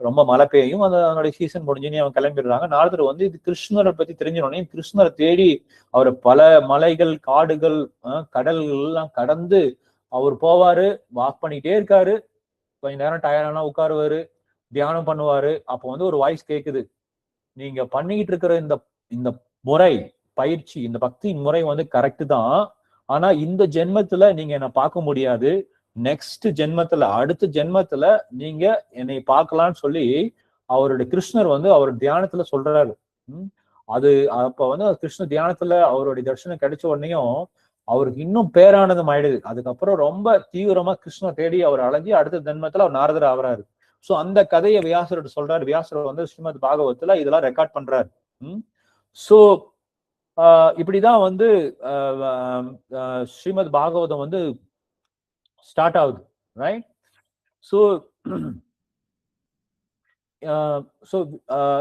ரொம்ப மழை பெய்யும். அதனுடைய சீசன் முடிஞ்சுன்னு அவங்க கிளம்பிடுறாங்க. நாரதர் வந்து இது கிருஷ்ணரை பத்தி தெரிஞ்சோடனே கிருஷ்ணரை தேடி அவர் பல மலைகள், காடுகள், கடல்கள் எல்லாம் கடந்து அவர் போவாரு, வாக் பண்ணிட்டே இருக்காரு. கொஞ்ச நேரம் டயர்டானா உட்காருவாரு, தியானம் பண்ணுவாரு. அப்போ வந்து ஒரு வாய்ஸ் கேக்குது, நீங்க பண்ணிக்கிட்டு இருக்கிற இந்த இந்த முறை பயிற்சி, இந்த பக்தி முறை வந்து கரெக்ட் தான். ஆனா இந்த ஜென்மத்துல நீங்க என்ன பார்க்க முடியாது. நெக்ஸ்ட் ஜென்மத்துல, அடுத்த ஜென்மத்துல நீங்க என்னை பார்க்கலாம்னு சொல்லி அவருடைய கிருஷ்ணர் வந்து அவர் தியானத்துல சொல்றாரு. அது அப்ப வந்து கிருஷ்ண தியானத்துல அவருடைய தரிசனம் கிடைச்ச உடனேயும் அவருக்கு இன்னும் பேரானதம் ஆயிடுது. அதுக்கப்புறம் ரொம்ப தீவிரமா கிருஷ்ண தேடி அவர் அலைஞ்சி அடுத்த ஜென்மத்துல அவர் நாரதர் ஆகிறாரு. சோ அந்த கதையை வியாசர் சொல்றாரு. வியாசர் வந்து ஸ்ரீமத் பாகவத்துல இதெல்லாம் ரெக்கார்ட் பண்றாரு. சோ இப்படிதான் வந்து ஸ்ரீமத் பாகவதம் வந்து ஸ்டார்ட் ஆகுது, ரைட்? ஸோ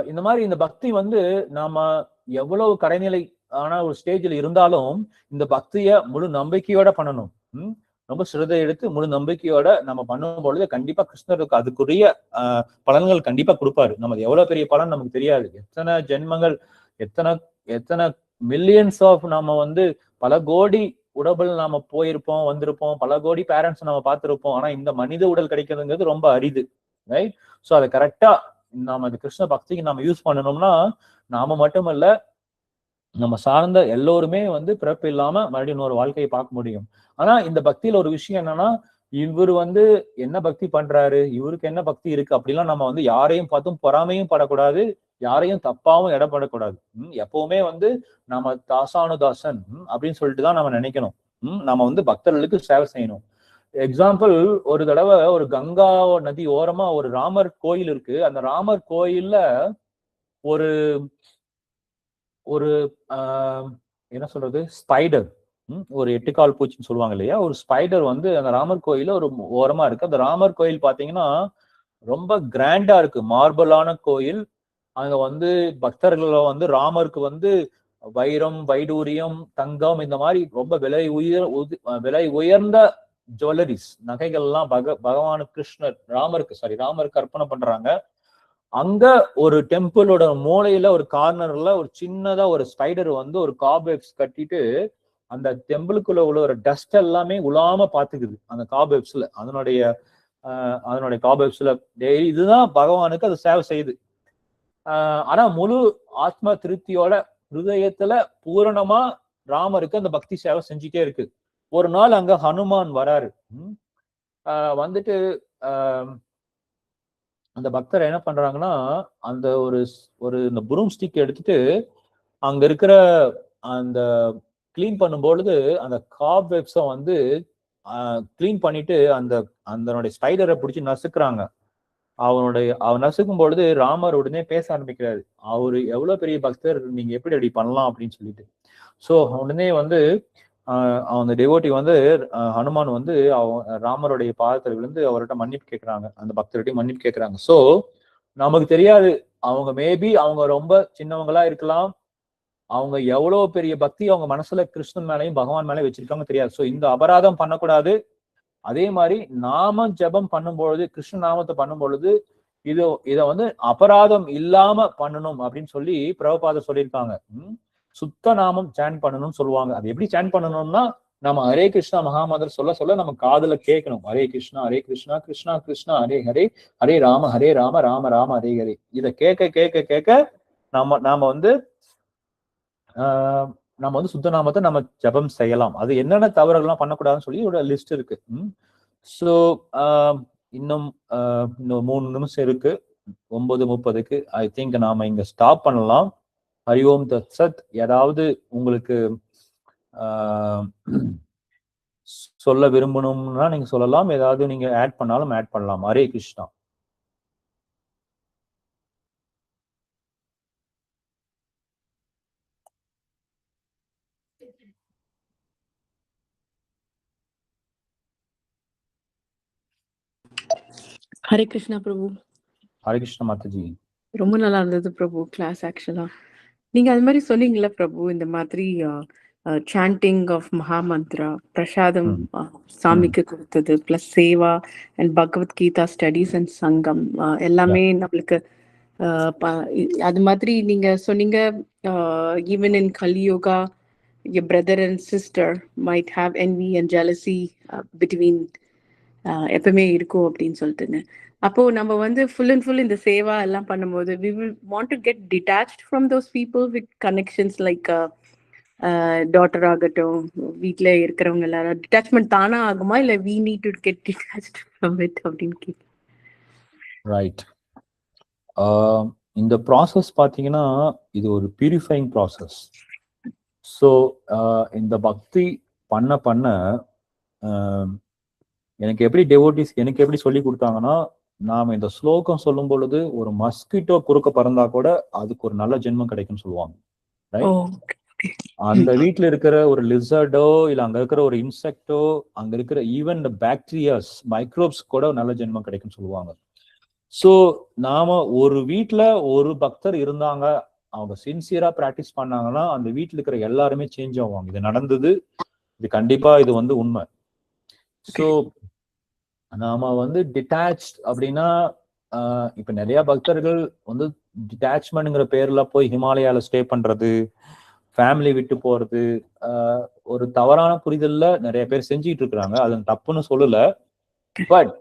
இந்த மாதிரி இந்த பக்தி வந்து நாம எவ்வளவு கடைநிலை ஆன ஒரு ஸ்டேஜில் இருந்தாலும் இந்த பக்திய முழு நம்பிக்கையோட பண்ணணும். ரொம்ப சிரதை எடுத்து முழு நம்பிக்கையோட நம்ம பண்ணும் பொழுது கண்டிப்பா கிருஷ்ணருக்கு அதுக்குரிய பலன்கள் கண்டிப்பா கொடுப்பாரு. நமக்கு எவ்வளவு பெரிய பலன் நமக்கு தெரியாது. எத்தனை ஜென்மங்கள், எத்தனை எத்தனை மில்லியன்ஸ் ஆஃப் நாம வந்து பல கோடி உடல் நாம போயிருப்போம், வந்திருப்போம், பல கோடி பேரண்ட்ஸ் நம்ம பார்த்திருப்போம். ஆனா இந்த மனித உடல் கிடைக்கிறதுங்கிறது ரொம்ப அரிது, ரைட்? ஸோ அதை கரெக்டா நாம அது கிருஷ்ண பக்திக்கு நம்ம யூஸ் பண்ணணும்னா நாம மட்டுமல்ல, நம்ம சார்ந்த எல்லோருமே வந்து பிறப்பு இல்லாம மறுபடியும் இன்னொரு வாழ்க்கையை பார்க்க முடியும். ஆனா இந்த பக்தியில ஒரு விஷயம் என்னன்னா, இவர் வந்து என்ன பக்தி பண்றாரு, இவருக்கு என்ன பக்தி இருக்கு அப்படிலாம் நம்ம வந்து யாரையும் பார்த்தும் பொறாமையும் படக்கூடாது, யாரையும் தப்பாவும் இடப்படக்கூடாது. எப்பவுமே வந்து நம்ம தாசானுதாசன் அப்படின்னு சொல்லிட்டு தான் நம்ம நினைக்கணும். நம்ம வந்து பக்தர்களுக்கு சேவை செய்யணும். எக்ஸாம்பிள், ஒரு தடவை ஒரு கங்கா நதி ஓரமா ஒரு ராமர் கோயில் இருக்கு. அந்த ராமர் கோயில்ல ஒரு ஒரு என்ன சொல்றது, ஸ்பைடர், ஒரு 8 கால் பூச்சின்னு சொல்லுவாங்க இல்லையா, ஒரு ஸ்பைடர் வந்து அந்த ராமர் கோயில ஒரு ஓரமா இருக்கு. அந்த ராமர் கோயில் பாத்தீங்கன்னா ரொம்ப கிராண்டா இருக்கு, மார்பலான கோயில். அங்க வந்து பக்தர்கள் வந்து ராமருக்கு வந்து வைரம், வைடூரியம், தங்கம் இந்த மாதிரி ரொம்ப விலை உயர்ந்த ஜுவல்லரிஸ், நகைகள் எல்லாம் பகவான் கிருஷ்ணர் ராமருக்கு அர்ப்பணம் பண்றாங்க. அங்க ஒரு டெம்பிளோட மூலையில ஒரு கார்னர்ல ஒரு சின்னதா ஒரு ஸ்பைடர் வந்து ஒரு காப்வெப்ஸ் கட்டிட்டு அந்த டெம்பிளுக்குள்ள உள்ள ஒரு டஸ்ட் எல்லாமே உலாம பாத்துக்குது அந்த காப்வெப்ஸ்ல, அதனுடைய காப்வெப்ஸ்ல டெய்லி. இதுதான் பகவானுக்கு அது சேவை செய்யுது. ஆனா முழு ஆத்ம திருப்தியோட ஹிருதயத்துல பூரணமா ராமருக்கு அந்த பக்தி சேவை செஞ்சுட்டே இருக்கு. ஒரு நாள் அங்க ஹனுமான் வராரு. வந்துட்டு அந்த பக்தர் என்ன பண்றாங்கன்னா, அந்த ஒரு இந்த புரூம் ஸ்டிக் எடுத்துட்டு அங்க இருக்கிற அந்த கிளீன் பண்ணும்பொழுது அந்த காப்வெப்ஸை வந்து கிளீன் பண்ணிட்டு அதனுடைய ஸ்பைடரை பிடிச்சி நசுக்குறாங்க. அவன் நசுக்கும் பொழுது ராமர் உடனே பேச ஆரம்பிக்கிறாரு. அவரு எவ்வளவு பெரிய பக்தர், நீங்க எப்படி அப்படி பண்ணலாம் அப்படின்னு சொல்லிட்டு. சோ உடனே வந்து அந்த டிவோட்டி வந்து ஹனுமான் வந்து ராமருடைய பாதத்தில் விழுந்து அவர்கிட்ட மன்னிப்பு கேட்கிறாங்க, அந்த பக்தர்கிட்ட மன்னிப்பு கேட்கிறாங்க. சோ நமக்கு தெரியாது, அவங்க மேபி அவங்க ரொம்ப சின்னவங்களா இருக்கலாம், அவங்க எவ்வளவு பெரிய பக்தி அவங்க மனசுல கிருஷ்ணன் மேலையும் பகவான் மேலே வச்சிருக்காங்க தெரியாது. சோ இந்த அபராதம் பண்ணக்கூடாது. அதே மாதிரி நாம ஜபம் பண்ணும் பொழுது, கிருஷ்ண நாமத்தை பண்ணும் பொழுது இத வந்து அபராதம் இல்லாம பண்ணணும் அப்படின்னு சொல்லி பிரபுபாதர் சொல்லியிருக்காங்க. சுத்த நாமம் சேன் பண்ணணும்னு சொல்லுவாங்க. அது எப்படி சேன் பண்ணணும்னா, நம்ம ஹரே கிருஷ்ணா மகாமந்திரம் சொல்ல சொல்ல நம்ம காதுல கேட்கணும். ஹரே கிருஷ்ணா கிருஷ்ணா கிருஷ்ணா ஹரே ஹரே, ஹரே ராம ராம ராம ஹரே ஹரே. இதை கேட்க கேட்க கேட்க நாம வந்து நம்ம வந்து சுத்த நாமத்தை நம்ம ஜபம் செய்யலாம். அது என்னென்ன தவறுகள்லாம் பண்ணக்கூடாதுன்னு சொல்லி ஒரு லிஸ்ட் இருக்கு. ஸோ இன்னும் 3 நிமிஷம் இருக்கு, 9:30. ஐ திங்க் நாம இங்க ஸ்டாப் பண்ணலாம். ஹரி ஓம் தத் சத். ஏதாவது உங்களுக்கு சொல்ல விரும்பணும்னா நீங்க சொல்லலாம், ஏதாவது நீங்க ஆட் பண்ணாலும் ஆட் பண்ணலாம். ஹரே கிருஷ்ணா. ஹரே கிருஷ்ணா பிரபு. ஹரே கிருஷ்ணா மாதாஜி. ரொம்ப நல்லா இருந்தது பிரபு கிளாஸ். ஆக்சுவலா நீங்க அது மாதிரி சொன்னீங்கல்ல பிரபு, இந்த மாதிரி சாண்டிங் ஆஃப் மகாமந்த்ரா, பிரசாதம் ம், ம், சாமிக்கு கொடுத்தது, plus seva and Bhagavad Gita studies and Sangam yeah, எல்லாமே நம்மளுக்கு அது மாதிரி நீங்க சொன்னீங்க. Even in Kaliyuga your brother and sister might have envy and jealousy between எப்பவுமே இருக்கும் அப்படின்னு சொல்லிட்டுங்க. அப்போ நம்ம வந்து ஃபுல் அண்ட் ஃபுல் இந்த சேவா எல்லாம் பண்ணும்போது we will want to get detached from those people with connections like daughter ஆகட்டும், வீட்ல இருக்கிறவங்க எல்லாரும் டிட்டாச்மெண்ட் தானா ஆகுமா இல்ல we need to get detached from it அப்படின்னு கேட்க. ரைட். இந்த ப்ராசஸ் பார்த்தீங்கன்னா இது ஒரு பியூரிஃபைங் ப்ராசஸ். ஸோ இந்த பக்தி பண்ண பண்ண எனக்கு எப்படி சொல்லி கொடுத்தாங்கன்னா, நாம இந்த ஸ்லோகம் சொல்லும் பொழுது ஒரு மஸ்கிட்டோ குறுக்க பறந்தா கூட அதுக்கு ஒரு நல்ல ஜென்மம் கிடைக்கும்னு சொல்லுவாங்க. அந்த வீட்டுல இருக்கிற ஒரு லிசர்டோ இல்ல அங்க இருக்கிற ஒரு இன்செக்டோ, அங்க இருக்கிற ஈவன் இந்த பாக்டீரியாஸ், மைக்ரோப்ஸ் கூட நல்ல ஜென்மம் கிடைக்கும்னு சொல்லுவாங்க. சோ நாம ஒரு வீட்டுல ஒரு பக்தர் இருந்தாங்க, அவங்க சின்சியரா பிராக்டிஸ் பண்ணாங்கன்னா அந்த வீட்டுல இருக்கிற எல்லாருமே சேஞ்ச் ஆவாங்க. இது நடந்தது, இது கண்டிப்பா இது வந்து உண்மை. சோ நாம வந்து டிட்டாச் அப்படின்னா இப்ப நிறைய பக்தர்கள் வந்து டிட்டாச்மெண்ட்ங்கிற பேர்ல போய் ஹிமாலயால ஸ்டே பண்றது, ஃபேமிலி விட்டு போறது, ஒரு தவறான புரிதல்ல நிறைய பேர் செஞ்சுட்டு இருக்கிறாங்க. அது தப்புன்னு சொல்லல. பட்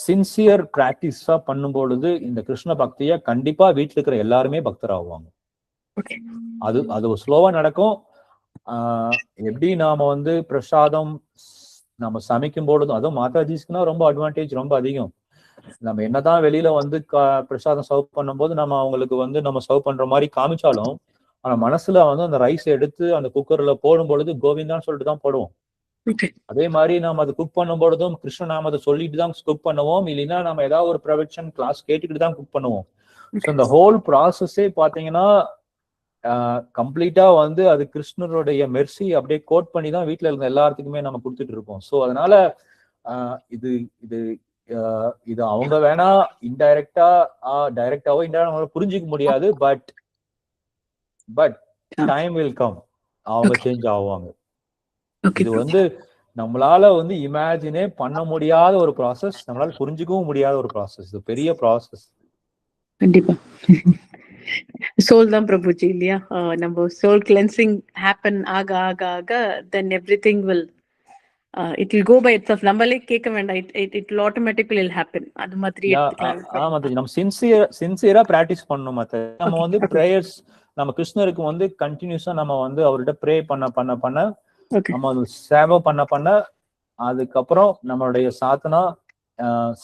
சின்சியர் பிராக்டிஸா பண்ணும் பொழுது இந்த கிருஷ்ண பக்திய கண்டிப்பா வீட்டுல இருக்கிற எல்லாருமே பக்தர் ஆவாங்க. அது ஸ்லோவா நடக்கும். எப்படி நாம வந்து பிரசாதம் நம்ம சமைக்கும் பொழுதும், அதுவும் மாதாஜிஸ்க்குன்னா ரொம்ப அட்வான்டேஜ் ரொம்ப அதிகம். நம்ம என்னதான் வெளியில வந்து பிரசாதம் சர்வ் பண்ணும் போது நம்ம அவங்களுக்கு வந்து நம்ம சர்வ் பண்ற மாதிரி காமிச்சாலும், ஆனா மனசுல வந்து அந்த ரைஸ் எடுத்து அந்த குக்கர்ல போடும் பொழுது கோவிந்தான்னு சொல்லிட்டு தான் போடுவோம். அதே மாதிரி நாம அதை குக் பண்ணும் பொழுதும் கிருஷ்ண நாமத்தை சொல்லிட்டு தான் குக் பண்ணுவோம். இல்லைன்னா நம்ம ஏதாவது ஒரு ப்ரொவெக்ஷன் கிளாஸ் கேட்டுக்கிட்டு தான் குக் பண்ணுவோம். ஸோ இந்த ஹோல் ப்ராசஸே பாத்தீங்கன்னா கம்ப்ளீட்டா வந்து அது கிருஷ்ணருடைய மெர்சி அப்படியே கோட் பண்ணி தான் வீட்டுல இருந்த எல்லாத்துக்குமே நம்ம கொடுத்துட்டு இருக்கோம். ஸோ அதனால இது இது இது அவங்க வேணா டைரக்டாவோ இன்டைரக்டாவோ புரிஞ்சுக்க முடியாது. பட் டைம் வில் கம், அவங்க சேஞ்ச் ஆவாங்க. இது வந்து நம்மளால வந்து இமேஜினே பண்ண முடியாத ஒரு ப்ராசஸ், நம்மளால புரிஞ்சுக்கவும் முடியாத ஒரு ப்ராசஸ். இது பெரிய ப்ராசஸ். கண்டிப்பா சோல் தான் பிரபுஜி இல்லையா? நம்ம சோல் கிளென்சிங் ஹேப்பன் ஆக ஆக ஆக then everything will it will go by itself. நம்மளே கேட்க வேண்டாம், it will automatically will happen. அது மாதிரி எடுத்துக்கலாம். நம்ம சின்சியரா பிராக்டிஸ் பண்ணணும். நம்ம வந்து பிரேயர்ஸ் நம்ம கிருஷ்ணருக்கு வந்து கண்டினியூஸா நம்ம வந்து அவர்கிட்ட ப்ரே பண்ண பண்ண பண்ண நம்ம சேவை பண்ண பண்ண அதுக்கப்புறம் நம்மளுடைய Sadhana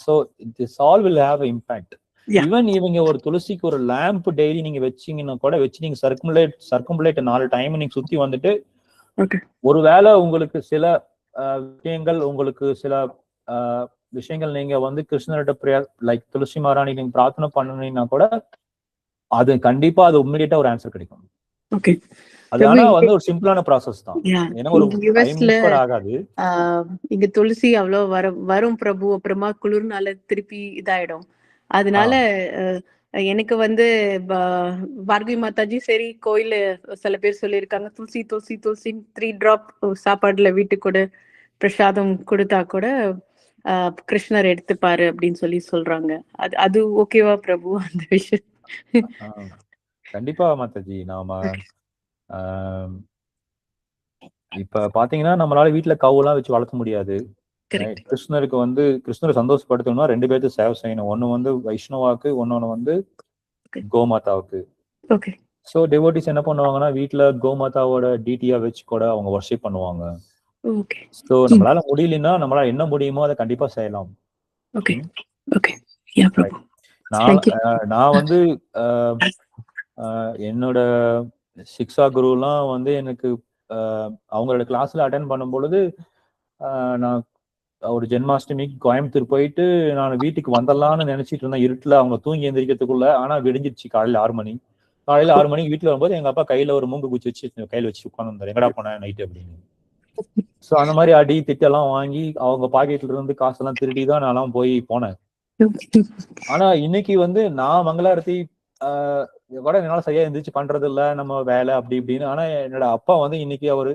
so this all will have an impact. Even இவங்க ஒரு துளசிக்கு ஒரு லேம்ப் டெய்லி நீங்க வச்சீங்கன்னா கூட வச்சு நீங்க சர்க்கும்புலேட் 4 டைம் நீங்க சுத்தி வந்துட்டு ஒருவேளை உங்களுக்கு சில விஷயங்கள் உங்களுக்கு சில விஷயங்கள் நீங்க வந்து கிருஷ்ணர்கிட்ட பிரேயர் லைக் துளசி மகாராணி நீங்க பிரார்த்தனை பண்ணீங்கன்னா கூட அது கண்டிப்பா அது இமிடியேட்டா ஒரு ஆன்சர் கிடைக்கும். அது ஆனா வந்து ஒரு சிம்பிளான ப்ராசஸ் தான். ஏன்னா ஒரு டைம் ஆகாது. இங்க துளசி அவ்வளவு வரும் பிரபு, அப்புறமா குளிர்னால திருப்பி இதாயிடும். அதனால எனக்கு வந்து பார்கவி மாதாஜி சரி கோயில சில பேர் சொல்லியிருக்காங்க துளசி துளசி துளசி 3 drop சாப்பாடுல வீட்டுக்கு கூட பிரசாதம் கொடுத்தா கூட கிருஷ்ணர் எடுத்துப்பாரு அப்படின்னு சொல்றாங்க. அது ஓகேவா பிரபு அந்த விஷயம்? கண்டிப்பா மாதாஜி. நாம இப்ப பாத்தீங்கன்னா நம்மளால வீட்டுல கவுலாம் வச்சு வளர்க்க முடியாது. கிருஷ்ணருக்கு வந்து கிருஷ்ணரை சந்தோஷப்படுத்தணும்னா 2 பேருக்கு சேவை செய்யணும். ஒண்ணு வந்து வைஷ்ணவாக்கு, ஒன்னொன்னு வந்து கோமாதாவுக்கு. சோ டிவோட்டிஸ் என்ன பண்ணுவாங்கன்னா வீட்டுல கோமாதாவோட டிடியா வச்சு கூட அவங்க வர்ஷிப் பண்ணுவாங்க. சோ நம்மளால முடியலன்னா நம்மளால என்ன முடியுமோ அதை கண்டிப்பா செய்யலாம். நான் வந்து என்னோட சிக்ஷா குருலாம் வந்து எனக்கு அவங்களோட கிளாஸ்ல அட்டென்ட் பண்ணும் பொழுது நான் ஒரு ஜென்மாஷ்டமிக்கு கோயம்புத்தூர் போயிட்டு நான் வீட்டுக்கு வந்துடலாம்னு நினைச்சிட்டு இருந்தேன் இருட்டுல அவங்க தூங்கி எந்திரிக்கிறதுக்குள்ள. ஆனா விடிஞ்சிருச்சு காலையில 6 மணி. காலையில 6 மணிக்கு வீட்டுல வரும்போது எங்க அப்பா கையில ஒரு மூங்கு குச்சி வச்சு கையில வச்சு உட்காந்து எங்கடா போனேன் நைட்டு அப்படின்னு. சோ அந்த மாதிரி அடி திட்டெல்லாம் வாங்கி அவங்க பாக்கெட்ல இருந்து காசெல்லாம் திருடிதான் நான் போய் போனேன். ஆனா இன்னைக்கு வந்து நான் மங்களாரத்தி கூட என்னால சரியா எந்திரிச்சு பண்றது இல்ல, நம்ம வேலை அப்படி இப்படின்னு. ஆனா என்னோட அப்பா வந்து இன்னைக்கு அவரு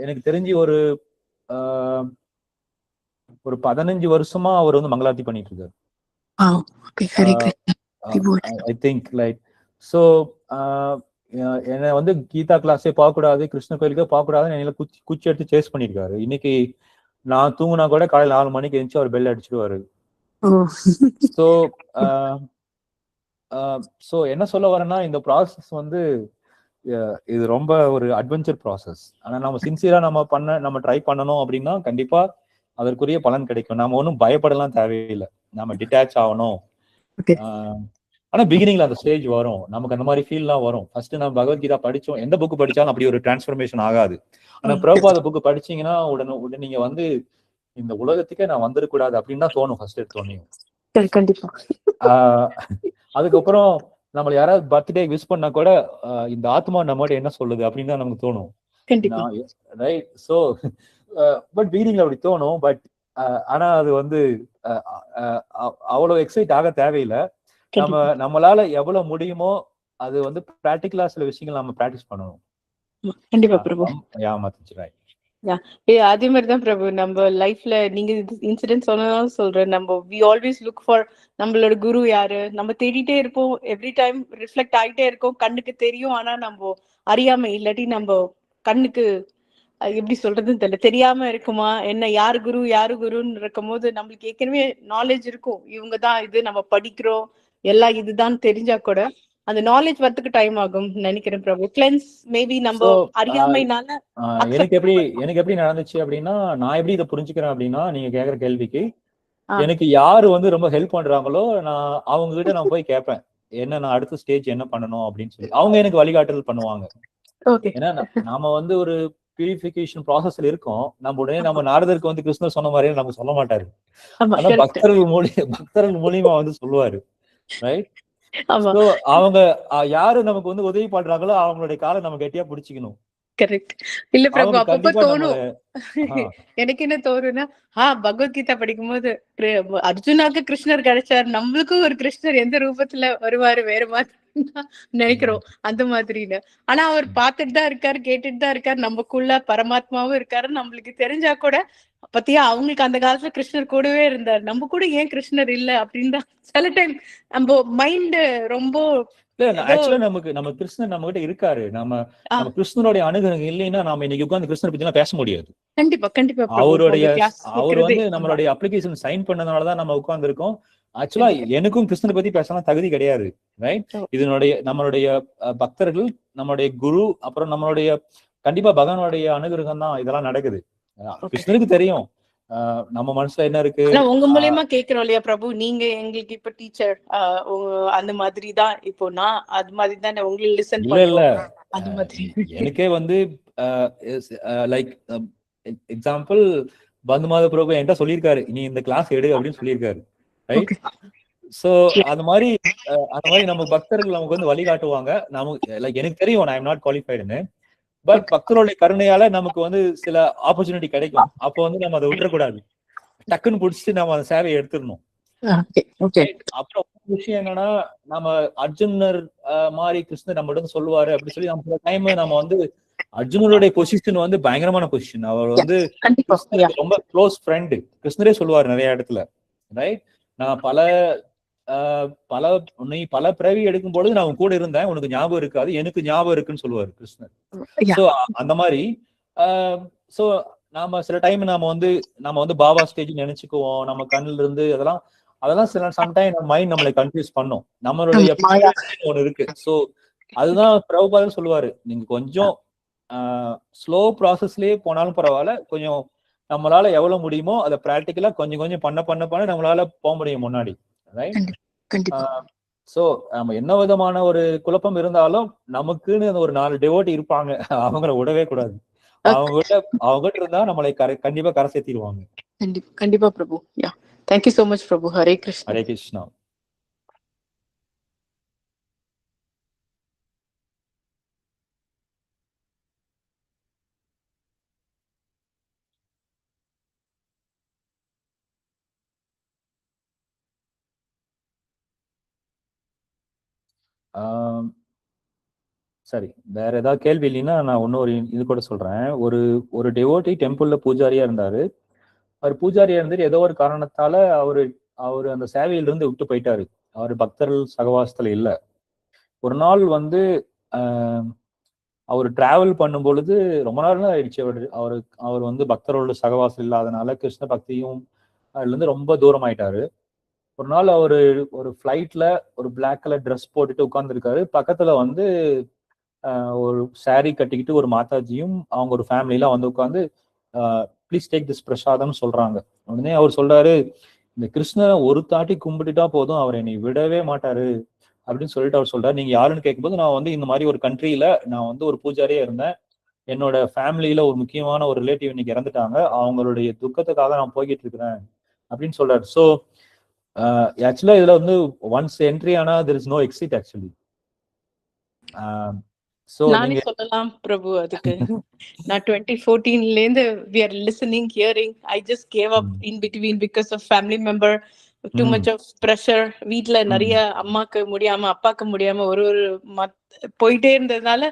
எனக்கு தெரிஞ்சு ஆஹ், ஒரு 15 வருஷமா அவர் வந்து மங்களார்த்தி பண்ணிட்டு இருக்காரு. Wow. Okay, Hare Krishna. I think like so என்னை வந்து கீதா கிளாஸே பார்க்கக்கூடாது, கிருஷ்ண கோயிலுக்கே பார்க்கக்கூடாதுன்னு என்னையில குச்சி எடுத்து சேஸ் பண்ணியிருக்காரு. இன்னைக்கு நான் தூங்குனா கூட காலையில் 4 மணிக்கு எழுந்துச்சு அவர் பெல் அடிச்சிடுவாரு. Oh. ஸோ ஸோ என்ன சொல்ல வரேன்னா, இந்த ப்ராசஸ் வந்து இது ரொம்ப ஒரு அட்வென்ச்சர் ப்ராசஸ். ஆனா நம்ம சின்சியரா நம்ம ட்ரை பண்ணணும் அப்படின்னா கண்டிப்பா அதற்குரிய பலன் கிடைக்கும். நாம ஒன்றும் பயப்படலாம் தேவையில்லை. நம்ம டிட்டாச் ஆகணும். Okay. ஆனா பிகினிங்ல அந்த ஸ்டேஜ் வரும், நமக்கு அந்த மாதிரி ஃபீல்லாம் வரும். ஃபர்ஸ்ட் நம்ம பகவத்கீதா படிச்சோம், எந்த புக் படிச்சாலும் அப்படி ஒரு டிரான்ஸ்ஃபர்மேஷன் ஆகாது. ஆனா பிரபுபாத புக் படிச்சீங்கன்னா உடனே நீங்க வந்து இந்த உலகத்துக்கே நான் வந்துடக்கூடாது அப்படின்னு தான் தோணும் ஃபர்ஸ்ட் எடுத்தோன்னே. கண்டிப்பா. அதுக்கப்புறம் நம்மள யாராவது பர்த்டே விஷ் பண்ணா கூட இந்த ஆத்மா நம்மகிட்ட என்ன சொல்லுது அப்படின்னு தான் நமக்கு தோணும். ரைட். ஸோ பட் பிகினிங்ல அப்படி தோணும். பட் ஆனா அது வந்து அவ்வளவு எக்ஸைட் ஆக தேவையில்லை. நம்மளால எவ்வளவு முடியுமோ அது வந்து பிராக்டிகலா சில விஷயங்கள் நம்ம பிராக்டிஸ் பண்ணணும். கண்டிப்பா பிரபு. அதே மாதிரிதான் பிரபு, நம்ம லைஃப்ல நீங்க இன்சிடென்ட் சொன்னதாலும் சொல்றேன், நம்ம வி ஆல்வேஸ் லுக் ஃபார் நம்மளோட குரு யாரு, நம்ம தேடிட்டே இருப்போம், எவ்ரி டைம் ரிஃப்ளெக்ட் ஆகிட்டே இருக்கோம், கண்ணுக்கு தெரியும். ஆனா நம்ம அறியாம இல்லாட்டி நம்ம கண்ணுக்கு எப்படி சொல்றதுன்னு தெரியல, தெரியாம இருக்குமா என்ன, யாரு குருன்னு இருக்கும் போது நம்மளுக்கு ஏற்கனவே நாலேஜ் இருக்கும், இவங்கதான் இது நம்ம படிக்கிறோம் எல்லாம் இதுதான் தெரிஞ்சா கூட அந்த நாலேஜ் வரதுக்கு டைம் ஆகும் நினைக்கிறேன் பிரபு. கிளென்ஸ் மேபி நம்ம அறியாமைனால. எனக்கு எப்படி நடந்துச்சு அப்படின்னா, நான் எப்படி இதை புரிஞ்சுக்கிறேன் அப்படின்னா, நீங்க கேக்குற கேள்விக்கு எனக்கு யாரு வந்து ரொம்ப ஹெல்ப் பண்றாங்களோ நான் அவங்க கிட்ட நான் போய் கேட்பேன், என்ன நான் அடுத்த ஸ்டேஜ் என்ன பண்ணணும் அப்படின்னு சொல்லி. அவங்க எனக்கு வழிகாட்டுதல் பண்ணுவாங்க. ஏன்னா நாம வந்து ஒரு பியூரிஃபிகேஷன் ப்ராசஸ்ல இருக்கோம். நம்ம உடனே நம்ம நாரதருக்கு வந்து கிருஷ்ணர் சொன்ன மாதிரியே நம்ம சொல்ல மாட்டாரு. ஆனா பக்தர்கள் மூலியமா வந்து சொல்லுவாரு. ரைட். அவங்க யாரு நமக்கு வந்து உதவி பண்றாங்களோ அவங்களுடைய காலை நம்ம கெட்டியா பிடிச்சிக்கணும். கரெக்ட். இல்ல பிரபு, அப்பப்ப தோணும் எனக்கு என்ன தோணும்னா, பகவத்கீதா படிக்கும் போது அர்ஜுனாக்கு கிருஷ்ணர் கிடைச்சார், நம்மளுக்கும் ஒரு கிருஷ்ணர் எந்த ரூபத்துல வருவாரு வேற மாதிரி நினைக்கிறோம் அந்த மாதிரின்னு. ஆனா அவர் பார்த்துட்டு தான் இருக்காரு, கேட்டுட்டு தான் இருக்காரு, நமக்குள்ள பரமாத்மாவும் இருக்காரு நம்மளுக்கு தெரிஞ்சா கூட. பத்தியா அவங்களுக்கு அந்த காலத்துல கிருஷ்ணர் கூடவே இருந்தார், நம்ம கூட ஏன் கிருஷ்ணர் இல்ல அப்படின்னு தான் சில டைம் நம்ம மைண்ட் ரொம்ப. ஆக்சுவலா நம்ம கிருஷ்ணர் நம்ம கிட்ட இருக்காரு. நம்ம கிருஷ்ணனுடைய அனுகிரகம் இல்லைன்னா நாம இன்னைக்கு உட்கார்ந்து கிருஷ்ணர் பத்தி எல்லாம் பேச முடியாது. கண்டிப்பா அவர் வந்து நம்மளுடைய அப்ளிகேஷன் சைன் பண்ணதுனாலதான் நம்ம உட்கார்ந்து இருக்கோம். ஆக்சுவலா எனக்கும் கிருஷ்ணரை பத்தி பேசலாம் தகுதி கிடையாது. ரைட். நம்மளுடைய பக்தர்கள், நம்மளுடைய குரு, அப்புறம் நம்மளுடைய கண்டிப்பா பகவானுடைய அனுகிரகம் தான் இதெல்லாம் நடக்குது. கிருஷ்ணருக்கு தெரியும் நம்ம மனசுல என்ன இருக்கு. உங்க மூலியமா கேக்குறோம் இல்லையா பிரபு, நீங்க எங்களுக்கு இப்ப டீச்சர் அந்த மாதிரி தான். இப்போ நான் அது மாதிரி தான் உங்களுக்கு லிசன் இல்ல அது மாதிரி. எனக்கே வந்து லைக் எக்ஸாம்பிள் பந்துமாத பிரபு என்கிட்ட சொல்லியிருக்காரு, நீ இந்த கிளாஸ் எடு அப்படின்னு சொல்லியிருக்காரு. ரைட். சோ அந்த மாதிரி நம்ம பக்தர்கள் நமக்கு வந்து வழிகாட்டுவாங்க. நமக்கு எனக்கு தெரியும் ஐ எம் நாட் குவாலிஃபைடுன்னு. பட் பக்தருடைய கருணையால நமக்கு வந்து சில ஆப்பர்ச்சுனிட்டி கிடைக்கும். அப்போ வந்து நம்ம அதை விட்டுறக்கூடாது, டக்குன்னு பிடிச்சிட்டு நம்ம அந்த சேவையை எடுத்துடணும். அப்புறம் விஷயம் என்னன்னா, நம்ம அர்ஜுனர் மாதிரி கிருஷ்ணர் நம்ம சொல்லுவாரு அப்படி சொல்லி நம்ம டைம் நம்ம வந்து அர்ஜுனருடைய பொசிஷன் வந்து பயங்கரமான பொசிஷன். அவர் வந்து ரொம்ப க்ளோஸ் ஃப்ரெண்டு. கிருஷ்ணரே சொல்லுவாரு நிறைய இடத்துல. ரைட். நான் பல பிறவி எடுக்கும் பொழுது நான் கூட இருந்தேன், உனக்கு ஞாபகம் இருக்காது, எனக்கு ஞாபகம் இருக்குன்னு சொல்லுவாரு கிருஷ்ணர். சோ அந்த மாதிரி சோ நாம சில டைம் நாம வந்து பாபா ஸ்டேஜ் நினைச்சுக்குவோம், நம்ம கண்ணுல இருந்து அதெல்லாம் சில சம்டைம் நம்ம மைண்ட் நம்மளை கன்ஃபியூஸ் பண்ணும். நம்மளுடைய ஒண்ணு இருக்கு. சோ அதுதான் பிரபுபாதர் சொல்லுவாரு, நீங்க கொஞ்சம் ஸ்லோ ப்ராசஸ்லயே போனாலும் பரவாயில்ல, கொஞ்சம் நம்மளால எவ்வளவு முடியுமோ அதை பிராக்டிக்கலா கொஞ்சம் கொஞ்சம் பண்ண நம்மளால போக முடியும் முன்னாடி. சோ நம்ம என்ன விதமான ஒரு குழப்பம் இருந்தாலும் நமக்குன்னு ஒரு 4 டிவோட்டி இருப்பாங்க, அவங்கள விடவே கூடாது. அவங்க இருந்தா நம்மளை கண்டிப்பா கரை சேர்த்திடுவாங்க. கண்டிப்பா பிரபு. Thank you so much பிரபு. ஹரே கிருஷ்ணா. ஹரே கிருஷ்ணா. சரி, வேற ஏதாவது கேள்வி இல்லைன்னா நான் இன்னொரு இது கூட சொல்றேன். ஒரு டிவோட்டி டெம்பிள்ல பூஜாரியா இருந்தாரு. அவர் பூஜாரியா இருந்துட்டு ஏதோ ஒரு காரணத்தால அவரு அந்த சேவையிலிருந்து விட்டு போயிட்டாரு. அவர் பக்தர்கள் சகவாசத்துல இல்ல. ஒரு நாள் வந்து அவர் டிராவல் பண்ணும் பொழுது ரொம்ப நாள் ஆயிடுச்சு. அவர் வந்து பக்தரோட சகவாசம் இல்லாதனால கிருஷ்ண பக்தியும் அதுல இருந்து ரொம்ப தூரம் ஆயிட்டாரு. ஒரு நாள் ஒரு ஃபிளைட்ல ஒரு பிளாக் கலர் ட்ரெஸ் போட்டுட்டு உட்கார்ந்துருக்காரு. பக்கத்துல வந்து ஒரு சாரி கட்டிக்கிட்டு ஒரு மாதாஜியும் அவங்க ஒரு ஃபேமிலிலாம் வந்து உட்காந்து ப்ளீஸ் டேக் திஸ் பிரசாதம் சொல்றாங்க. உடனே அவர் சொல்றாரு, இந்த கிருஷ்ணரை ஒரு தாட்டி கும்பிட்டுட்டா போதும், அவர் என்னை விடவே மாட்டாரு அப்படின்னு சொல்லிட்டு அவர் சொல்றாரு. நீங்க யாருன்னு கேட்கும்போது, நான் வந்து இந்த மாதிரி ஒரு கண்ட்ரியில நான் வந்து ஒரு பூஜாரியா இருந்தேன். என்னோட ஃபேமிலியில ஒரு முக்கியமான ஒரு ரிலேட்டிவ் இன்னைக்கு இறந்துட்டாங்க. அவங்களுடைய துக்கத்துக்காக நான் போய்கிட்டு இருக்கிறேன் அப்படின்னு சொல்றாரு. ஸோ ஆக்சுவலா இதுல வந்து ஒன்ஸ் என்ட்ரி ஆனா there is no exit actually. நானே சொல்லலாம் பிரபு அதுக்கு. நான் 2014 இருந்து we are listening, hearing. I just gave up in between because of family member, too much of pressure. வீட்ல நிறைய அம்மாக்கு முடியாம அப்பாக்கு முடியாம ஒரு போயிட்டே இருந்ததுனால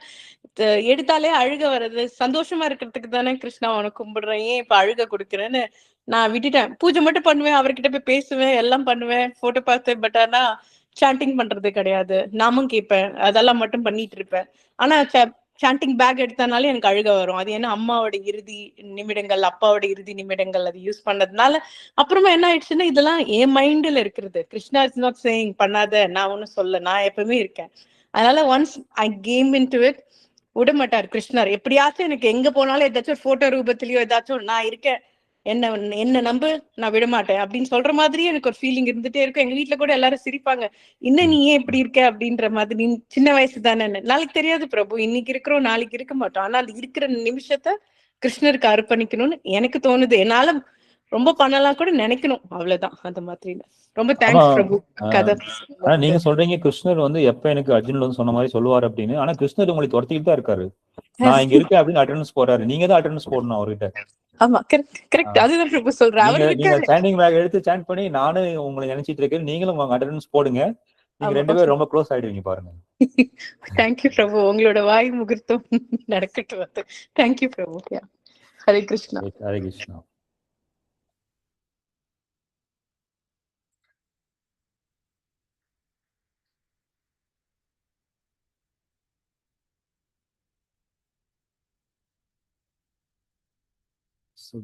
எடுத்தாலே அழுக வர்றது. சந்தோஷமா இருக்கிறதுக்கு தானே கிருஷ்ணா உனக்கு கும்பிடுறேன், ஏன் இப்ப அழுக கொடுக்குறேன்னு நான் விட்டுட்டேன். பூஜை மட்டும் பண்ணுவேன், அவர்கிட்ட போய் பேசுவேன், எல்லாம் பண்ணுவேன், போட்டோ பார்த்தேன். பட் ஆனா சாண்டிங் பண்றது கிடையாது, நாமும் கேட்பேன், அதெல்லாம் மட்டும் பண்ணிட்டு இருப்பேன். ஆனா சாண்டிங் பேக் எடுத்தனால எனக்கு அழுக வரும். அது ஏன்னா அம்மாவோட இறுதி நிமிடங்கள், அப்பாவோட இறுதி நிமிடங்கள் அது யூஸ் பண்ணதுனால. அப்புறமா என்ன ஆயிடுச்சுன்னா, இதெல்லாம் என் மைண்ட்ல இருக்கிறது. கிருஷ்ணா இஸ் நாட் சேயிங் பண்ணாத, நான் ஒன்னும் சொல்ல, நான் எப்பவுமே இருக்கேன். அதனால once I came into it, விட மாட்டார் கிருஷ்ணர். எப்படியாச்சும் எனக்கு எங்க போனாலும் ஏதாச்சும் போட்டோ ரூபத்திலயோ ஏதாச்சும் நான் இருக்கேன், என்ன நம்பு, நான் விட மாட்டேன் அப்படின்னு சொல்ற மாதிரியே எனக்கு ஒரு ஃபீலிங் இருந்துட்டே இருக்கும். எங்க வீட்டுல கூட எல்லாரும் சிரிப்பாங்க, இன்னும் நீ ஏன் இப்படி இருக்க அப்படின்ற மாதிரி. நீ சின்ன வயசு தானே, நாளைக்கு தெரியாது பிரபு, இன்னைக்கு இருக்கிறோம் நாளைக்கு இருக்க மாட்டோம். ஆனால் இருக்கிற நிமிஷத்தை கிருஷ்ணருக்கு அர்ப்பணிக்கணும்னு எனக்கு தோணுது. என்னால ரொம்ப பண்ணலாம் கூட நினைக்கணும், அவ்வளவுதான். அந்த மாதிரி. ரொம்ப தேங்க்ஸ் பிரபு. கதை நீங்க சொல்றீங்க கிருஷ்ணர் வந்து எப்ப எனக்கு அர்ஜுன்ல வந்து சொன்ன மாதிரி சொல்லுவார் அப்படின்னு. ஆனா கிருஷ்ணர் உங்களுக்கு துரத்திக்கிட்டு தான் இருக்காரு. நான் இங்க இருக்கேன் அப்படின்னு அட்டெண்டன்ஸ் போறாரு. நீங்க தான் அட்டெண்டன்ஸ் போடணும் அவர்கிட்ட. ஆமா, கரெக்ட். அதுதான் பிரபு சொல்றேன். நீங்க ஸ்டாண்டிங் பேக் எடுத்து சாண்ட் பண்ணி நானும் உங்களை நினைச்சிட்டு இருக்கேன், நீங்களும் உங்க அட்டெண்டன்ஸ் போடுங்க. நீங்க ரெண்டு பேரும் ரொம்ப க்ளோஸ் ஆயிடுவீங்க பாருங்க. தேங்க்யூ பிரபு, உங்களோட வாய் முகூர்த்தம் நடக்கட்டும். தேங்க்யூ பிரபு. ஹரே கிருஷ்ணா. ஹரே கிருஷ்ணா.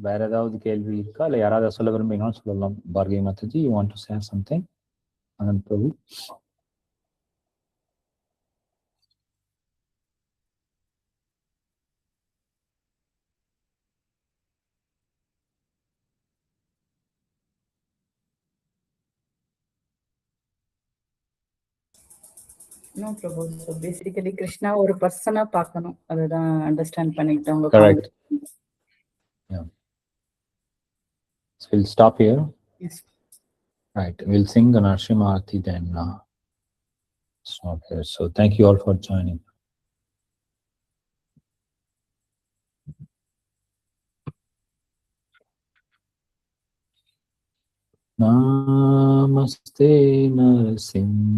வேற ஏதாவது கேள்வி இருக்கா? இல்ல யாராவது சொல்ல விரும்புறீங்கன்னு சொல்லலாம். Bhargavi Mataji, you want to say something? Anand Prabhu. No Prabhu. So basically Krishna ஒரு பர்சனா பார்க்கணும், அதுதான் அண்டர்ஸ்டாண்ட் பண்ணிக்கிட்டவங்க. Correct. Yeah. So we'll stop here. Yes. Right. We'll sing the Narsimha Aarti then. Stop here. So thank you all for joining. Namaste Narasimha.